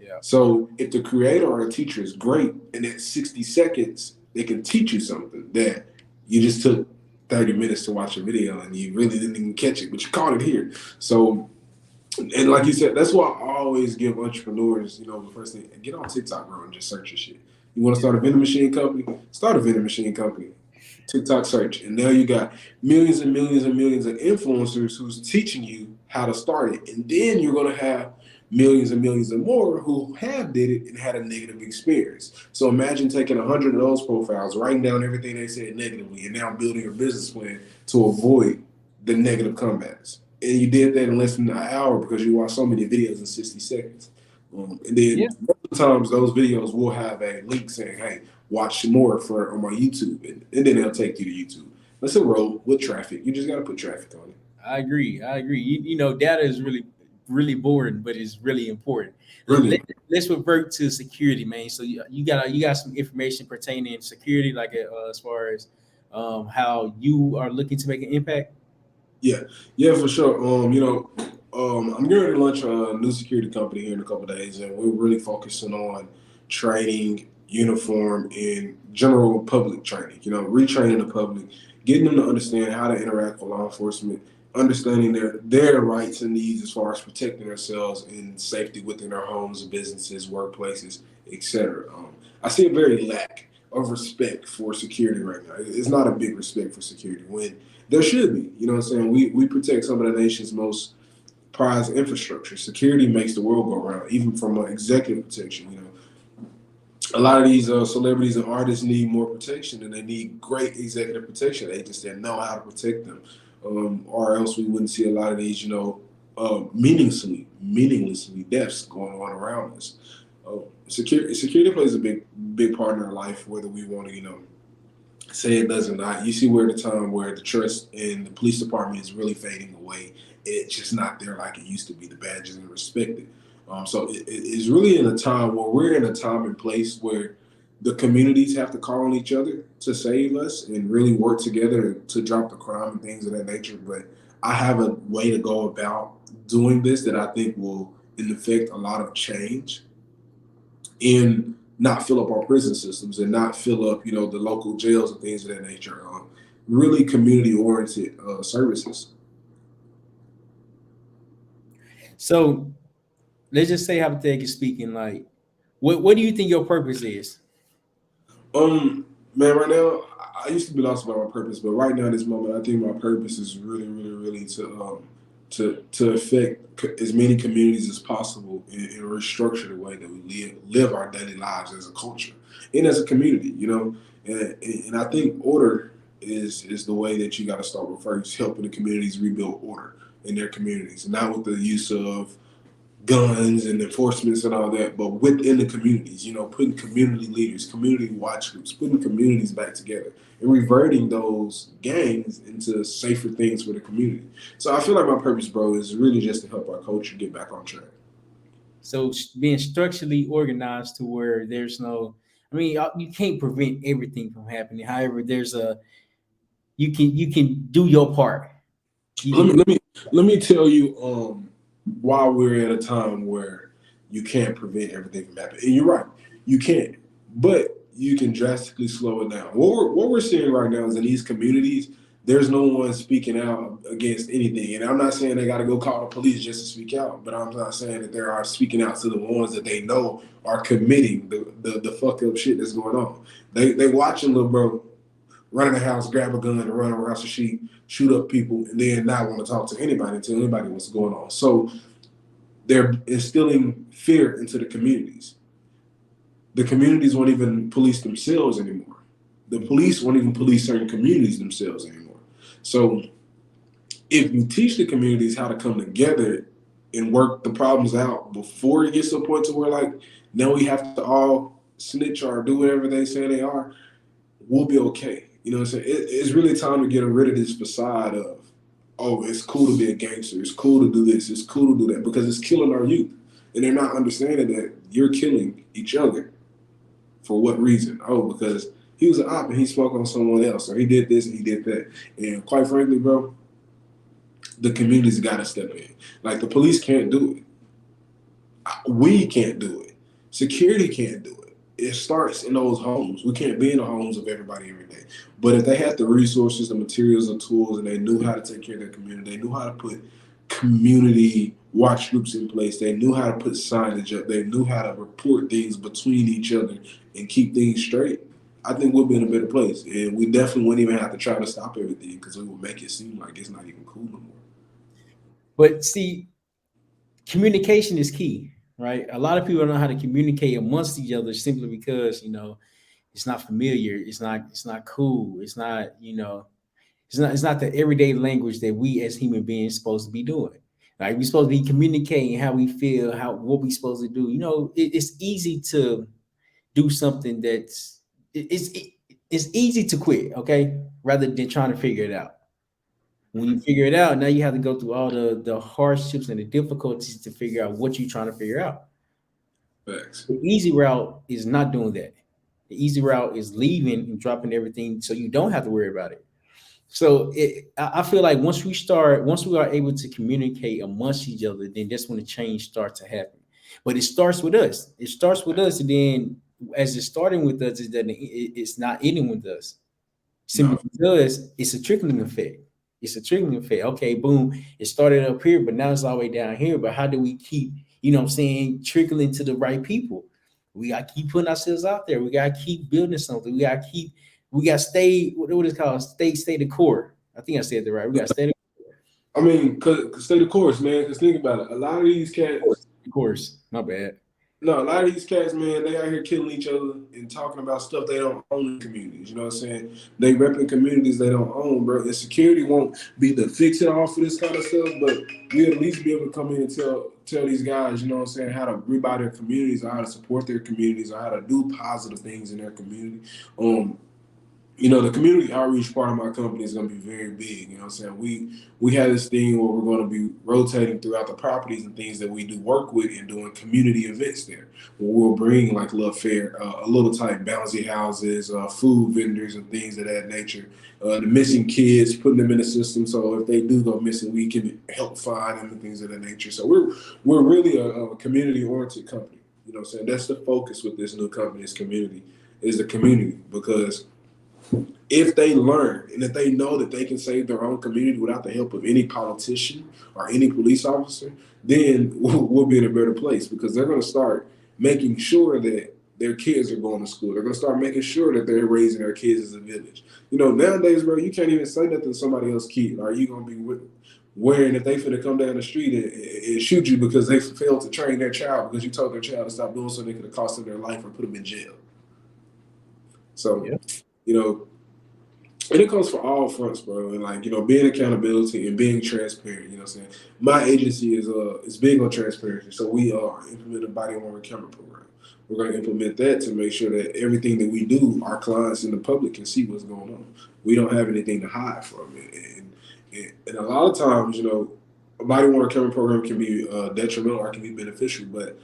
Speaker 1: yeah,
Speaker 2: So if the creator or the teacher is great, in that 60 seconds, they can teach you something that you just took 30 minutes to watch a video and you really didn't even catch it, but you caught it here. So, and like you said, that's why I always give entrepreneurs, the first thing, get on TikTok, bro, and just search your shit. You want to start a vending machine company? Start a vending machine company. TikTok search. And now you got millions and millions and millions of influencers who's teaching you how to start it. And then you're going to have millions and millions and more who have did it and had a negative experience. So imagine taking 100 of those profiles, writing down everything they said negatively, and now building a business plan to avoid the negative comebacks. And you did that in less than an hour because you watched so many videos in 60 seconds. And then
Speaker 1: yeah.
Speaker 2: most of the times those videos will have a link saying, hey, watch more on my YouTube. And then they'll take you to YouTube. That's a road with traffic. You just got to put traffic on it.
Speaker 1: I agree. I agree. Data is really boring, but it's really important.
Speaker 2: Really.
Speaker 1: Let's revert to security, man. So you got some information pertaining to security, like as far as how you are looking to make an impact.
Speaker 2: Yeah. Yeah, for sure. I'm getting ready to launch a new security company here in a couple of days, and we're really focusing on training, uniform, and general public training. Retraining the public, getting them to understand how to interact with law enforcement, understanding their rights and needs as far as protecting themselves and safety within their homes, businesses, workplaces, etc. I see a very lack of respect for security right now. It's not a big respect for security when there should be. You know what I'm saying? We protect some of the nation's most prized infrastructure. Security makes the world go around, even from executive protection. A lot of these celebrities and artists need more protection, and they need great executive protection agents that know how to protect them, or else we wouldn't see a lot of these, meaninglessly deaths going on around us. Security plays a big part in our life, whether we want to, say it does or not. You see we're at a time where the trust in the police department is really fading away. It's just not there like it used to be. The badge isn't respected. So it's really in a time where we're in a time and place where the communities have to call on each other to save us and really work together to drop the crime and things of that nature. But I have a way to go about doing this that I think will, in effect, a lot of change in not fill up our prison systems and not fill up, the local jails and things of that nature. Really community-oriented services.
Speaker 1: So let's just say, hypothetically speaking, like, what do you think your purpose is?
Speaker 2: Man, right now I used to be lost about my purpose, but right now, this moment, I think my purpose is really, really, really to affect as many communities as possible and restructure the way that we live our daily lives as a culture and as a community. And I think order is the way that you got to start with first, helping the communities rebuild order in their communities, not with the use of guns and enforcements and all that, but within the communities, putting community leaders, community watch groups, putting communities back together and reverting those gangs into safer things for the community. So I feel like my purpose, bro, is really just to help our culture get back on track.
Speaker 1: So being structurally organized to where there's no, I mean, you can't prevent everything from happening. However, there's a you can do your part. You
Speaker 2: Let
Speaker 1: can
Speaker 2: me let me let me tell you why we're at a time where you can't prevent everything from happening. And you're right, you can't, but you can drastically slow it down. What we're seeing right now is in these communities, there's no one speaking out against anything. And I'm not saying they got to go call the police just to speak out, but I'm not saying that they are speaking out to the ones that they know are committing the fucked up shit that's going on. They watching little bro run in the house, grab a gun, and run around the sheet, shoot up people, and then not want to talk to anybody until anybody what's going on. So they're instilling fear into the communities. The communities won't even police themselves anymore. The police won't even police certain communities themselves anymore. So if you teach the communities how to come together and work the problems out before it gets to a point to where like now we have to all snitch or do whatever they say they are, we'll be okay. You know what I'm saying? It's really time to get rid of this facade of, oh, it's cool to be a gangster. It's cool to do this. It's cool to do that because it's killing our youth. And they're not understanding that you're killing each other. For what reason? Oh, because he was an op and he spoke on someone else, or he did this and he did that. And quite frankly, bro, the community's got to step in. Like the police can't do it. We can't do it. Security can't do it. It starts in those homes. We can't be in the homes of everybody every day. But if they had the resources, the materials, the tools, and they knew how to take care of their community, they knew how to put community watch groups in place, they knew how to put signage up, they knew how to report things between each other and keep things straight, I think we'll be in a better place. And we definitely wouldn't even have to try to stop everything because it would make it seem like it's not even cool no more.
Speaker 1: But see, communication is key, right? A lot of people don't know how to communicate amongst each other simply because it's not familiar, it's not cool, it's not the everyday language that we as human beings supposed to be doing. Like we're supposed to be communicating how we feel, how what we supposed to do. It's easy to do something it's easy to quit, okay, rather than trying to figure it out. When you figure it out, now you have to go through all the hardships and the difficulties to figure out what you're trying to figure out.
Speaker 2: Facts.
Speaker 1: The easy route is not doing that. The easy route is leaving and dropping everything so you don't have to worry about it. So I feel like once we are able to communicate amongst each other, then that's when the change starts to happen. But it starts with us. It starts with us, and then as it's starting with us, is that it's not ending with us. Simply
Speaker 2: No.
Speaker 1: because it's a trickling effect. It's a trickling effect. Okay, boom, it started up here, but now it's all the way down here. But how do we keep, what I'm saying, trickling to the right people? We gotta keep putting ourselves out there. We gotta keep building something. We gotta stay, what is it called? Stay the core. I think I said that right. We gotta stay
Speaker 2: I mean, cause stay the course, man. Because think about it. A lot of these cats,
Speaker 1: the course. My bad.
Speaker 2: no, a lot of these cats, man, they out here killing each other and talking about stuff they don't own in communities. You know what I'm saying? They repping communities they don't own, bro. And security won't be the fix it all for this kind of stuff, but we at least be able to come in and tell these guys, you know what I'm saying, how to rebuy their communities, or how to support their communities, or how to do positive things in their community. The community outreach part of my company is going to be very big. You know what I'm saying? We have this thing where we're going to be rotating throughout the properties and things that we do work with and doing community events there. Where we'll bring like a little fair, a little type bouncy houses, food vendors and things of that nature. The missing kids, putting them in the system so if they do go missing, we can help find them and things of that nature. So we're really a community oriented company. You know what I'm saying? That's the focus with this new company, is community, is the community, because if they learn and if they know that they can save their own community without the help of any politician or any police officer, then we'll be in a better place, because they're going to start making sure that their kids are going to school. They're going to start making sure that they're raising their kids as a village. You know, nowadays, bro, you can't even say nothing to somebody else's kid. Are you going to be wearing if they finna come down the street and shoot you because they failed to train their child because you told their child to stop doing so they could have cost them their life or put them in jail. So,
Speaker 1: Yeah.
Speaker 2: you know, and it comes for all fronts, bro. And like, you know, being accountability and being transparent. You know what I'm saying? My agency is big on transparency. So we are implementing a body worn camera program. We're going to implement that to make sure that everything that we do, our clients and the public can see what's going on. We don't have anything to hide from it. And a lot of times, you know, a body worn camera program can be detrimental or can be beneficial, but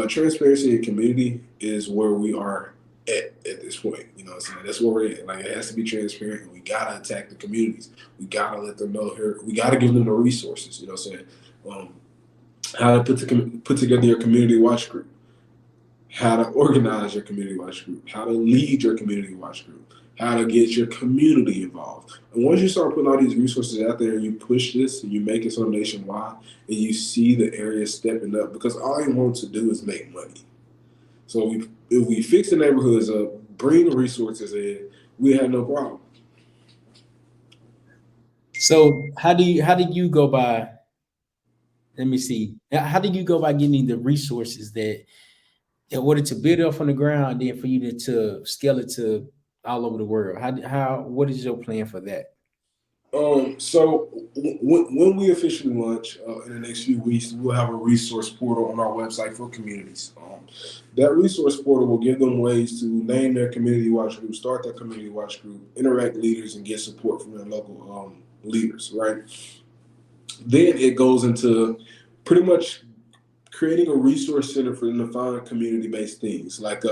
Speaker 2: transparency and community is where we are at this point. You know what I'm saying? That's where we're at. Like, it has to be transparent, and we gotta attack the communities. We gotta let them know here. We gotta give them the resources. You know what I'm saying? Um, how to put together your community watch group, how to organize your community watch group, how to lead your community watch group, how to get your community involved. And once you start putting all these resources out there and you push this and you make it so nationwide and you see the areas stepping up, because all you want to do is make money. So if we fix the neighborhoods up, bring the resources in, we have no problem.
Speaker 1: So how do you go by? Let me see. How do you go by getting the resources that in order to build it up from the ground, then for you to scale it to all over the world? How what is your plan for that?
Speaker 2: So when we officially launch in the next few weeks, we'll have a resource portal on our website for communities. That resource portal will give them ways to name their community watch group, start their community watch group, interact leaders, and get support from their local leaders. Right. Then it goes into pretty much creating a resource center for them to find community-based things like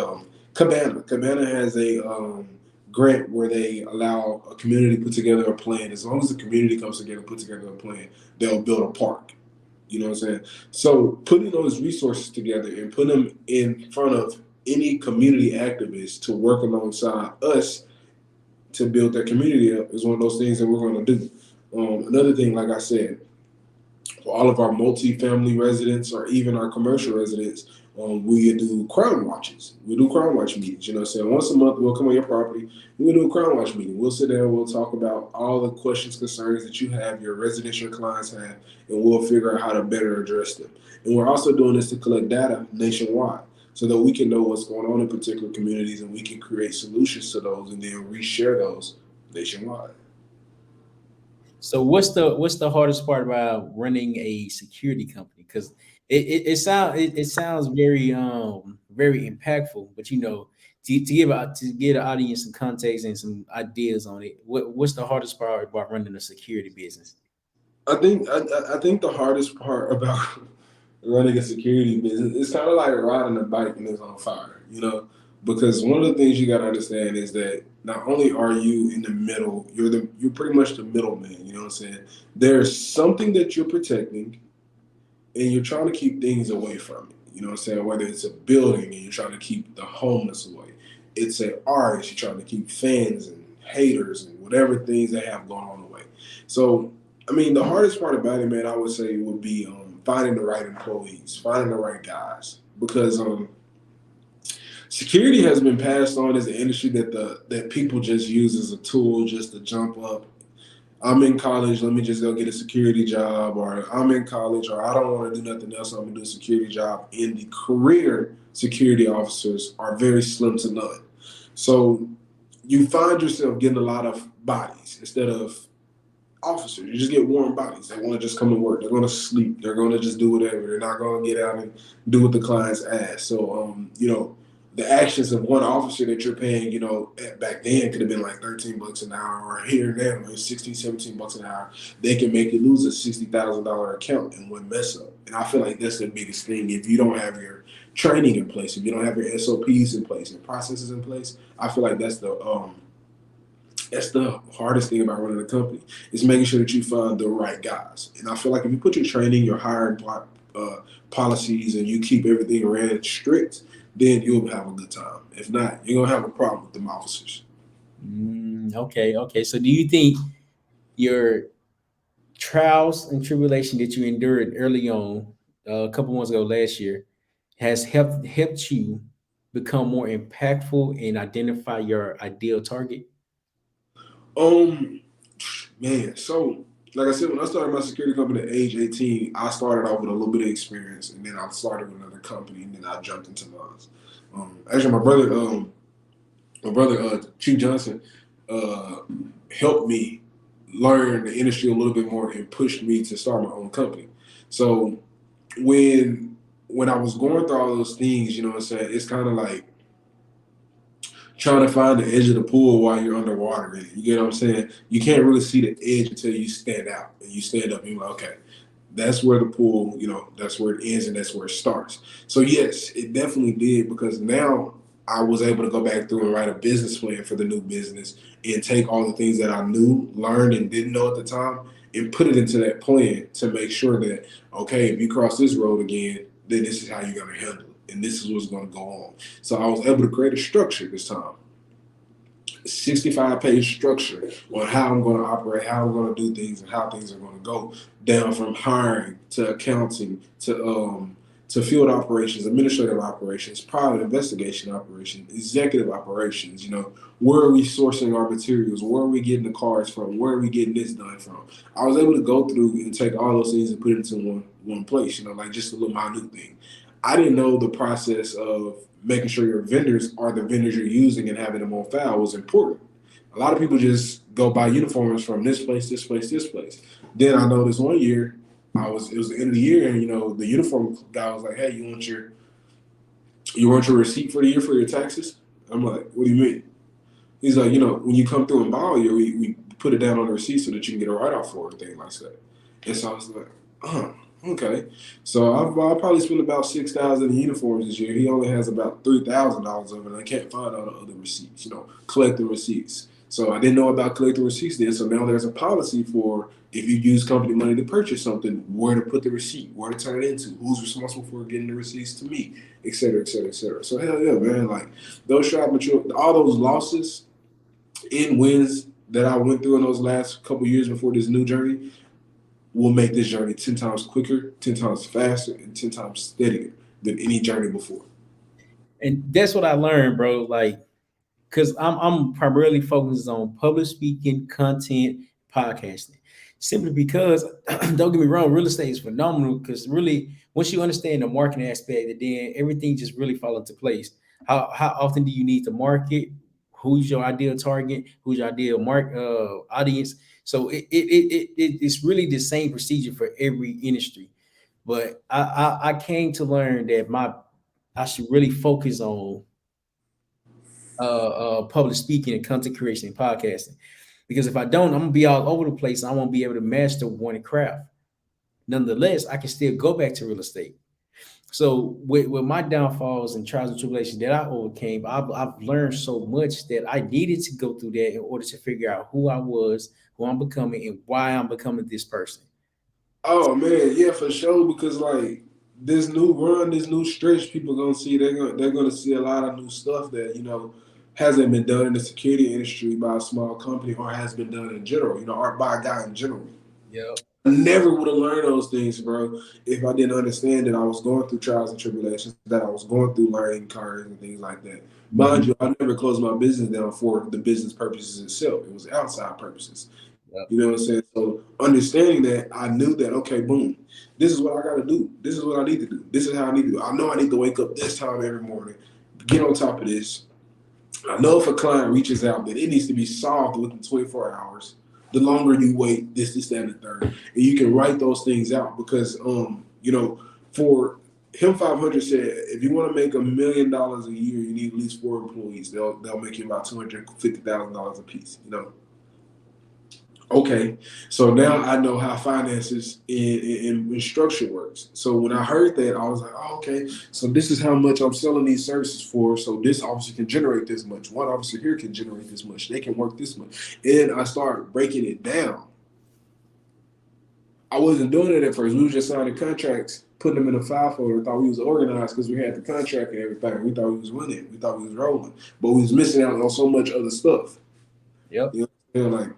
Speaker 2: Cabana. Cabana has a grant where they allow a community to put together a plan. As long as the community comes together and put together a plan, they'll build a park. You know what I'm saying? So putting those resources together and put them in front of any community activists to work alongside us to build that community up is one of those things that we're going to do. Another thing, like I said, for all of our multi-family residents or even our commercial residents, we do crime watches. We do crime watch meetings. You know what I'm saying? Once a month, we'll come on your property. We'll do a crime watch meeting. We'll sit down. We'll talk about all the questions, concerns that you have, your residents, your clients have, and we'll figure out how to better address them. And we're also doing this to collect data nationwide so that we can know what's going on in particular communities and we can create solutions to those and then reshare those nationwide.
Speaker 1: So what's the hardest part about running a security company? Because it sounds very impactful, but to give the audience some context and some ideas on it, what's the hardest part about running a security business?
Speaker 2: I think the hardest part about running a security business is kind of like riding a bike and it's on fire, you know, because one of the things you got to understand is that not only are you in the middle, you're pretty much the middleman. You know what I'm saying? There's something that you're protecting, and you're trying to keep things away from it. You know what I'm saying? Whether it's a building and you're trying to keep the homeless away, it's an artist, you're trying to keep fans and haters and whatever things they have going on away. So, I mean, the hardest part about it, man, I would say would be finding the right employees, finding the right guys, because security has been passed on as an industry that people just use as a tool just to jump up. I'm in college, let me just go get a security job, or I'm in college, or I don't want to do nothing else, I'm gonna do a security job. And the career security officers are very slim to none. So you find yourself getting a lot of bodies instead of officers. You just get warm bodies. They want to just come to work. They're going to sleep. They're going to just do whatever. They're not going to get out and do what the clients ask. So, you know, the actions of one officer that you're paying, you know, back then could have been like 13 bucks an hour, or here now it's 16, 17 bucks an hour. They can make you lose a $60,000 account in one mess up. And I feel like that's the biggest thing. If you don't have your training in place, if you don't have your SOPs in place and processes in place, I feel like that's the hardest thing about running a company is making sure that you find the right guys. And I feel like if you put your training, your hiring policies, and you keep everything ran strict, then you'll have a good time. If not, you're gonna have a problem with them officers.
Speaker 1: Okay. So do you think your trials and tribulation that you endured early on, a couple months ago last year, has helped you become more impactful and identify your ideal target?
Speaker 2: Um, Man, so like I said, when I started my security company at age 18, I started off with a little bit of experience, and then I started with another company, and then I jumped into mine. Actually, my brother, Chief Johnson, uh, helped me learn the industry a little bit more and pushed me to start my own company. So when I was going through all those things, you know what I'm saying, it's kind of like trying to find the edge of the pool while you're underwater. Really. You get what I'm saying? You can't really see the edge until you stand out and you stand up and you're like, okay, that's where the pool, that's where it ends and that's where it starts. So yes, it definitely did because now I was able to go back through and write a business plan for the new business and take all the things that I knew, learned, and didn't know at the time and put it into that plan to make sure that, okay, if you cross this road again, then this is how you're going to handle it. And this is what's going to go on. So I was able to create a structure this time. 65-page structure on how I'm going to operate, how I'm going to do things, and how things are going to go down from hiring to accounting to field operations, administrative operations, private investigation operations, executive operations. Where are we sourcing our materials? Where are we getting the cars from? Where are we getting this done from? I was able to go through and take all those things and put it into one place. Like just a little minute thing. I didn't know the process of making sure your vendors are the vendors you're using and having them on file was important. A lot of people just go buy uniforms from this place, this place, this place. Then I noticed one year, it was the end of the year, and the uniform guy was like, "Hey, you want your receipt for the year for your taxes?" I'm like, "What do you mean?" He's like, when you come through and buy a year, we put it down on the receipt so that you can get a write off for it and things like that. And so I was like, okay. So I'll probably spend about $6,000 in uniforms this year. He only has about $3,000 of it, and I can't find all the other receipts. Collecting receipts. So I didn't know about collecting receipts then. So now there's a policy for if you use company money to purchase something, where to put the receipt, where to turn it into, who's responsible for getting the receipts to me, et cetera, et cetera, et cetera. So hell yeah, man, like those all those losses and wins that I went through in those last couple years before this new journey will make this journey 10 times quicker, 10 times faster, and 10 times steadier than any journey before.
Speaker 1: And that's what I learned, bro. Like, because I'm primarily focused on public speaking, content, podcasting. Simply because, don't get me wrong, real estate is phenomenal. Because really, once you understand the marketing aspect, then everything just really fall into place. How often do you need to market? Who's your ideal target? Who's your ideal audience? So it's really the same procedure for every industry. But I came to learn that I should really focus on public speaking and content creation and podcasting. Because if I don't, I'm gonna be all over the place. I won't be able to master one craft. Nonetheless, I can still go back to real estate. So with my downfalls and trials and tribulations that I overcame, I've learned so much that I needed to go through that in order to figure out who I was, who I'm becoming, and why I'm becoming this person.
Speaker 2: Oh man, yeah, for sure. Because like this new run, this new stretch, people gonna see they're gonna see a lot of new stuff that hasn't been done in the security industry by a small company or has been done in general, or by a guy in general.
Speaker 1: Yep.
Speaker 2: I never would have learned those things, bro, if I didn't understand that I was going through trials and tribulations, that I was going through learning curves and things like that. Mind
Speaker 1: Mhm.
Speaker 2: you, I never closed my business down for the business purposes itself. It was outside purposes.
Speaker 1: Yep.
Speaker 2: You know what I'm saying? So understanding that, I knew that, okay, boom, this is what I got to do. This is what I need to do. This is how I need to do. I know I need to wake up this time every morning, get on top of this. I know if a client reaches out that it needs to be solved within 24 hours. The longer you wait, this, that, and the third. And you can write those things out because, for him, 500 said, if you want to make $1 million a year, you need at least 4 employees. They'll make you about $250,000 a piece, Okay, so now I know how finances and structure works. So when I heard that, I was like, oh, okay, so this is how much I'm selling these services for. So this officer can generate this much. One officer here can generate this much. They can work this much. And I started breaking it down. I wasn't doing it at first. We were just signing contracts, putting them in a file folder. Thought we was organized because we had the contract and everything. We thought we was winning. We thought we was rolling. But we was missing out on so much other stuff.
Speaker 1: Yep.
Speaker 2: You know what I'm saying? Like,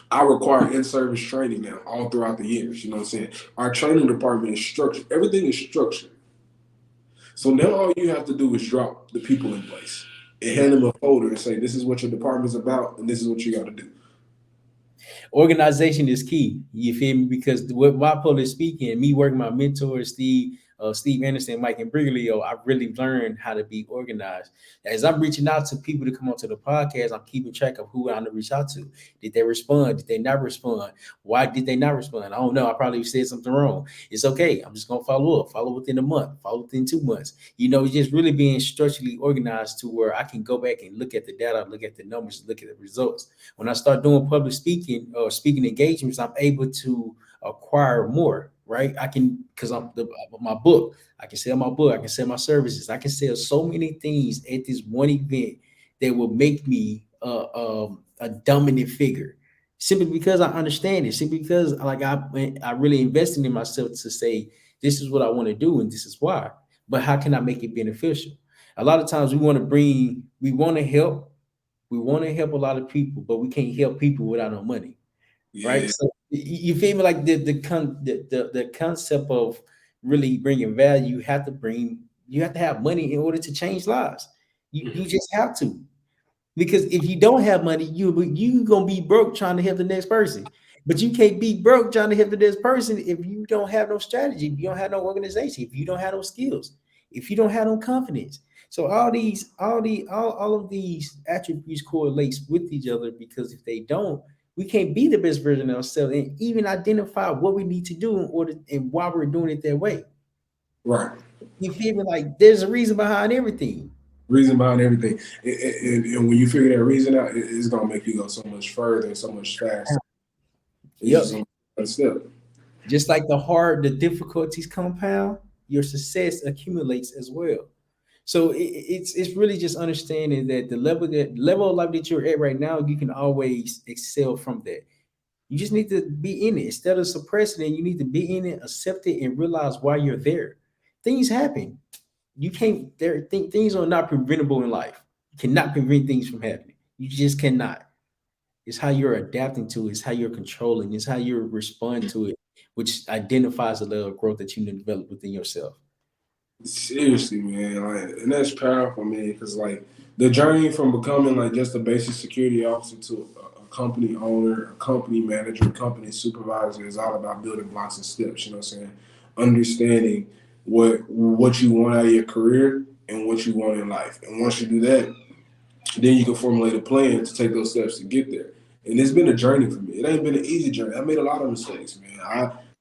Speaker 2: I require in-service training now all throughout the years. You know what I'm saying? Our training department is structured. Everything is structured. So now all you have to do is drop the people in place and hand them a folder and say, "This is what your department's about, and this is what you got to do."
Speaker 1: Organization is key. You feel me? Because with bipolar speaking, me working my mentors, Steve Anderson, Mike and Briglio, I really learned how to be organized. As I'm reaching out to people to come onto the podcast, I'm keeping track of who I'm to reach out to. Did they respond? Did they not respond? Why did they not respond? I don't know. I probably said something wrong. It's okay. I'm just gonna follow up. Follow within a month. Follow within 2 months. Just really being structurally organized to where I can go back and look at the data, look at the numbers, look at the results. When I start doing public speaking or speaking engagements, I'm able to acquire more, right? I can, because my book, I can sell my book, I can sell my services, I can sell so many things at this one event that will make me a dominant figure. Simply because I understand it, simply because I really invested in myself to say this is what I want to do and this is why. But how can I make it beneficial? A lot of times we want to help a lot of people, but we can't help people without no money, right?
Speaker 2: Yeah.
Speaker 1: So you feel me? Like the concept of really bringing value, you have to have money in order to change lives. You
Speaker 2: Mhm.
Speaker 1: just have to, because if you don't have money, you gonna be broke trying to help the next person. But you can't be broke trying to help the next person if you don't have no strategy, if you don't have no organization, if you don't have no skills, if you don't have no confidence. So all of these attributes correlates with each other, because if they don't, we can't be the best version of ourselves and even identify what we need to do in order and why we're doing it that way.
Speaker 2: Right.
Speaker 1: You feel me? Like there's a reason behind everything.
Speaker 2: Reason behind everything, and when you figure that reason out, it's gonna make you go so much further and so much faster. It's
Speaker 1: Yep.
Speaker 2: just a step.
Speaker 1: Just like the difficulties compound, your success accumulates as well. So it's really just understanding that the level of life that you're at right now, you can always excel from that. You just need to be in it instead of suppressing it. You need to be in it, accept it, and realize why you're there. Things happen. You can't. Things are not preventable in life. You cannot prevent things from happening. You just cannot. It's how you're adapting to it. It's how you're controlling. It's how you respond to it, which identifies the level of growth that you need to develop within yourself.
Speaker 2: Seriously, man, like, and that's powerful, man, because like the journey from becoming like just a basic security officer to a company owner, a company manager, a company supervisor is all about building blocks and steps. You know what I'm saying? Understanding what you want out of your career and what you want in life, and once you do that, then you can formulate a plan to take those steps to get there. And it's been a journey for me. It ain't been an easy journey. I made a lot of mistakes, man.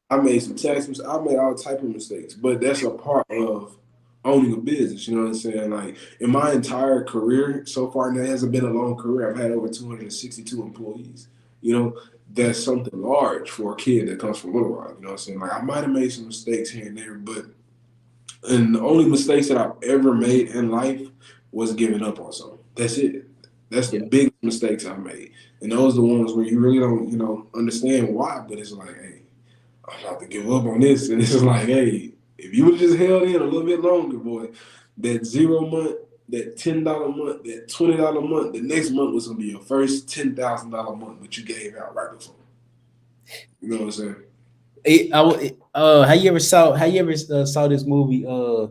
Speaker 2: I made some tax mistakes. I made all type of mistakes, but that's a part of owning a business. You know what I'm saying? Like in my entire career so far, and it hasn't been a long career. I've had over 262 employees. You know, that's something large for a kid that comes from Little Rock. You know what I'm saying? Like I might have made some mistakes here and there, but and the only mistakes that I've ever made in life was giving up on something. That's it. That's the
Speaker 1: Yeah,
Speaker 2: biggest mistakes I've made. And those are the ones where you really don't, understand why, but it's like, hey, I'm about to give up on this. And it's just like, hey, if you would have just held in a little bit longer, boy, that 0 month, that $10 month, that $20 month, the next month was gonna be your first $10,000 month that you gave out right before. You know what I'm saying?
Speaker 1: How you ever saw this movie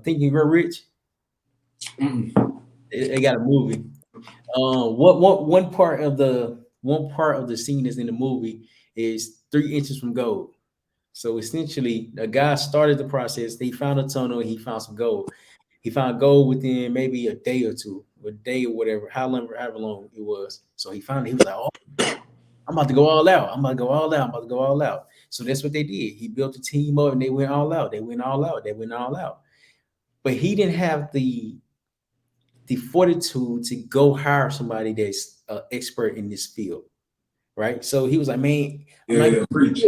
Speaker 1: Think and Grow Rich?
Speaker 2: Mm-mm.
Speaker 1: It got a movie. One part of the scene is in the movie is 3 inches from gold. So essentially, a guy started the process. He found a tunnel. He found some gold. He found gold within maybe a day or two, a day or whatever, however long it was. So he found it. He was like, "Oh, I'm about to go all out. I'm about to go all out. I'm about to go all out." So that's what they did. He built a team up, and they went all out. They went all out. They went all out. But he didn't have the fortitude to go hire somebody that's expert in this field, right? So he was like, "Man, I'm
Speaker 2: Yeah,
Speaker 1: not."
Speaker 2: yeah, preach.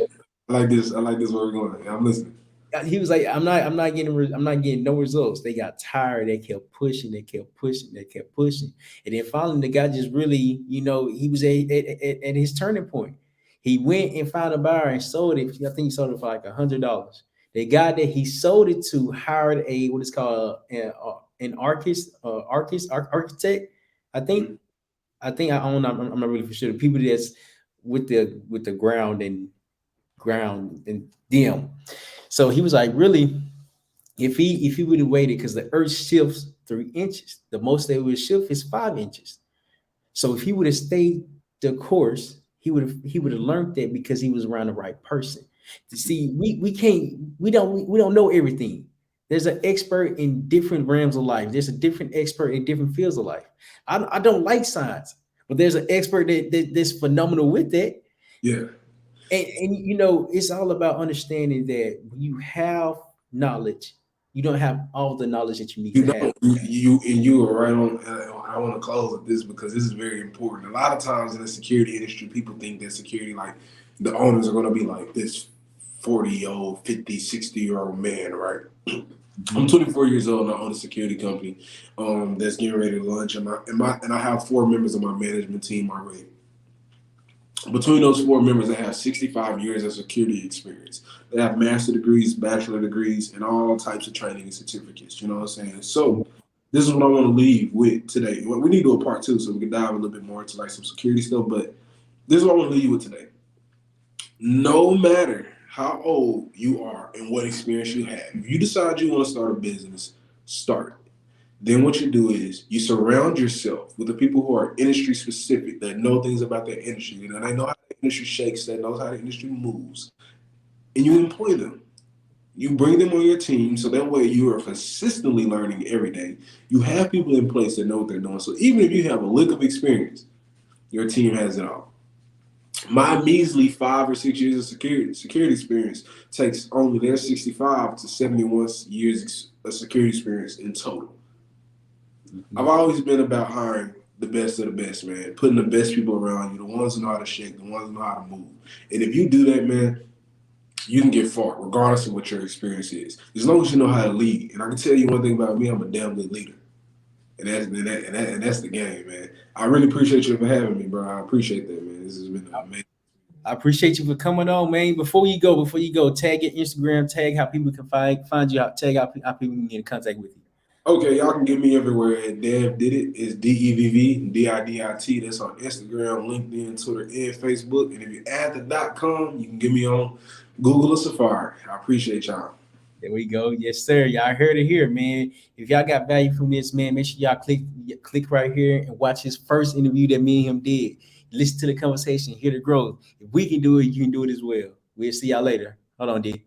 Speaker 2: I like this. I like this where we're going. I'm listening.
Speaker 1: He was like, I'm not getting no results. They got tired. They kept pushing. They kept pushing. They kept pushing. And then finally, the guy just really, he was at his turning point. He went and found a buyer and sold it. I think he sold it for like $100. The guy that he sold it to hired a what is called an architect. I think.
Speaker 2: Mhm.
Speaker 1: I don't know. I'm not really for sure. The people that's with the ground and them. So he was like, really? If he would have waited, because the earth shifts 3 inches, the most they would shift is 5 inches. So if he would have stayed the course, he would have learned that, because he was around the right person. To see, we can't we don't know everything. There's an expert in different realms of life. There's a different expert in different fields of life. I don't like science, but there's an expert that's phenomenal with that.
Speaker 2: Yeah.
Speaker 1: And it's all about understanding that when you have knowledge, you don't have all the knowledge that you need
Speaker 2: You
Speaker 1: to have.
Speaker 2: know, you are right on. I want to close with this because this is very important. A lot of times in the security industry, people think that security, like the owners are going to be like this 40-year-old, 50, 60-year-old man, right? I'm
Speaker 1: Mhm.
Speaker 2: 24 years old and I own a security company that's getting ready to launch, and I have 4 members of my management team already. Between those 4 members, they have 65 years of security experience. They have master degrees, bachelor degrees, and all types of training and certificates. You know what I'm saying? So this is what I want to leave with today. We need to do a part two so we can dive a little bit more into like some security stuff. But this is what I want to leave you with today. No matter how old you are and what experience you have, if you decide you want to start a business, start. Then what you do is you surround yourself with the people who are industry specific, that know things about their industry, and they know how the industry shakes, that knows how the industry moves, and you employ them. You bring them on your team so that way you are consistently learning every day. You have people in place that know what they're doing. So even if you have a lick of experience, your team has it all. My measly 5 or 6 years of security experience takes only their 65 to 71 years of security experience in total. I've
Speaker 1: Mhm.
Speaker 2: always been about hiring the best of the best, man. Putting the best people around you, the ones who know how to shake, the ones who know how to move. And if you do that, man, you can get far, regardless of what your experience is. As long as you know how to lead. And I can tell you one thing about me, I'm a damn good leader. And that's the game, man. I really appreciate you for having me, bro. I appreciate that, man. This has been amazing.
Speaker 1: I appreciate you for coming on, man. Before you go, tag your Instagram, tag how people can find you, tag how people can get in contact with you.
Speaker 2: Okay, y'all can get me everywhere at Dev Did It. It's DEVVDIDIT. That's on Instagram, LinkedIn, Twitter, and Facebook. And if you add the .com, you can get me on Google or Safari. I appreciate y'all.
Speaker 1: There we go. Yes, sir. Y'all heard it here, man. If y'all got value from this, man, make sure y'all click right here and watch his first interview that me and him did. Listen to the conversation, hear the growth. If we can do it, you can do it as well. We'll see y'all later. Hold on, D.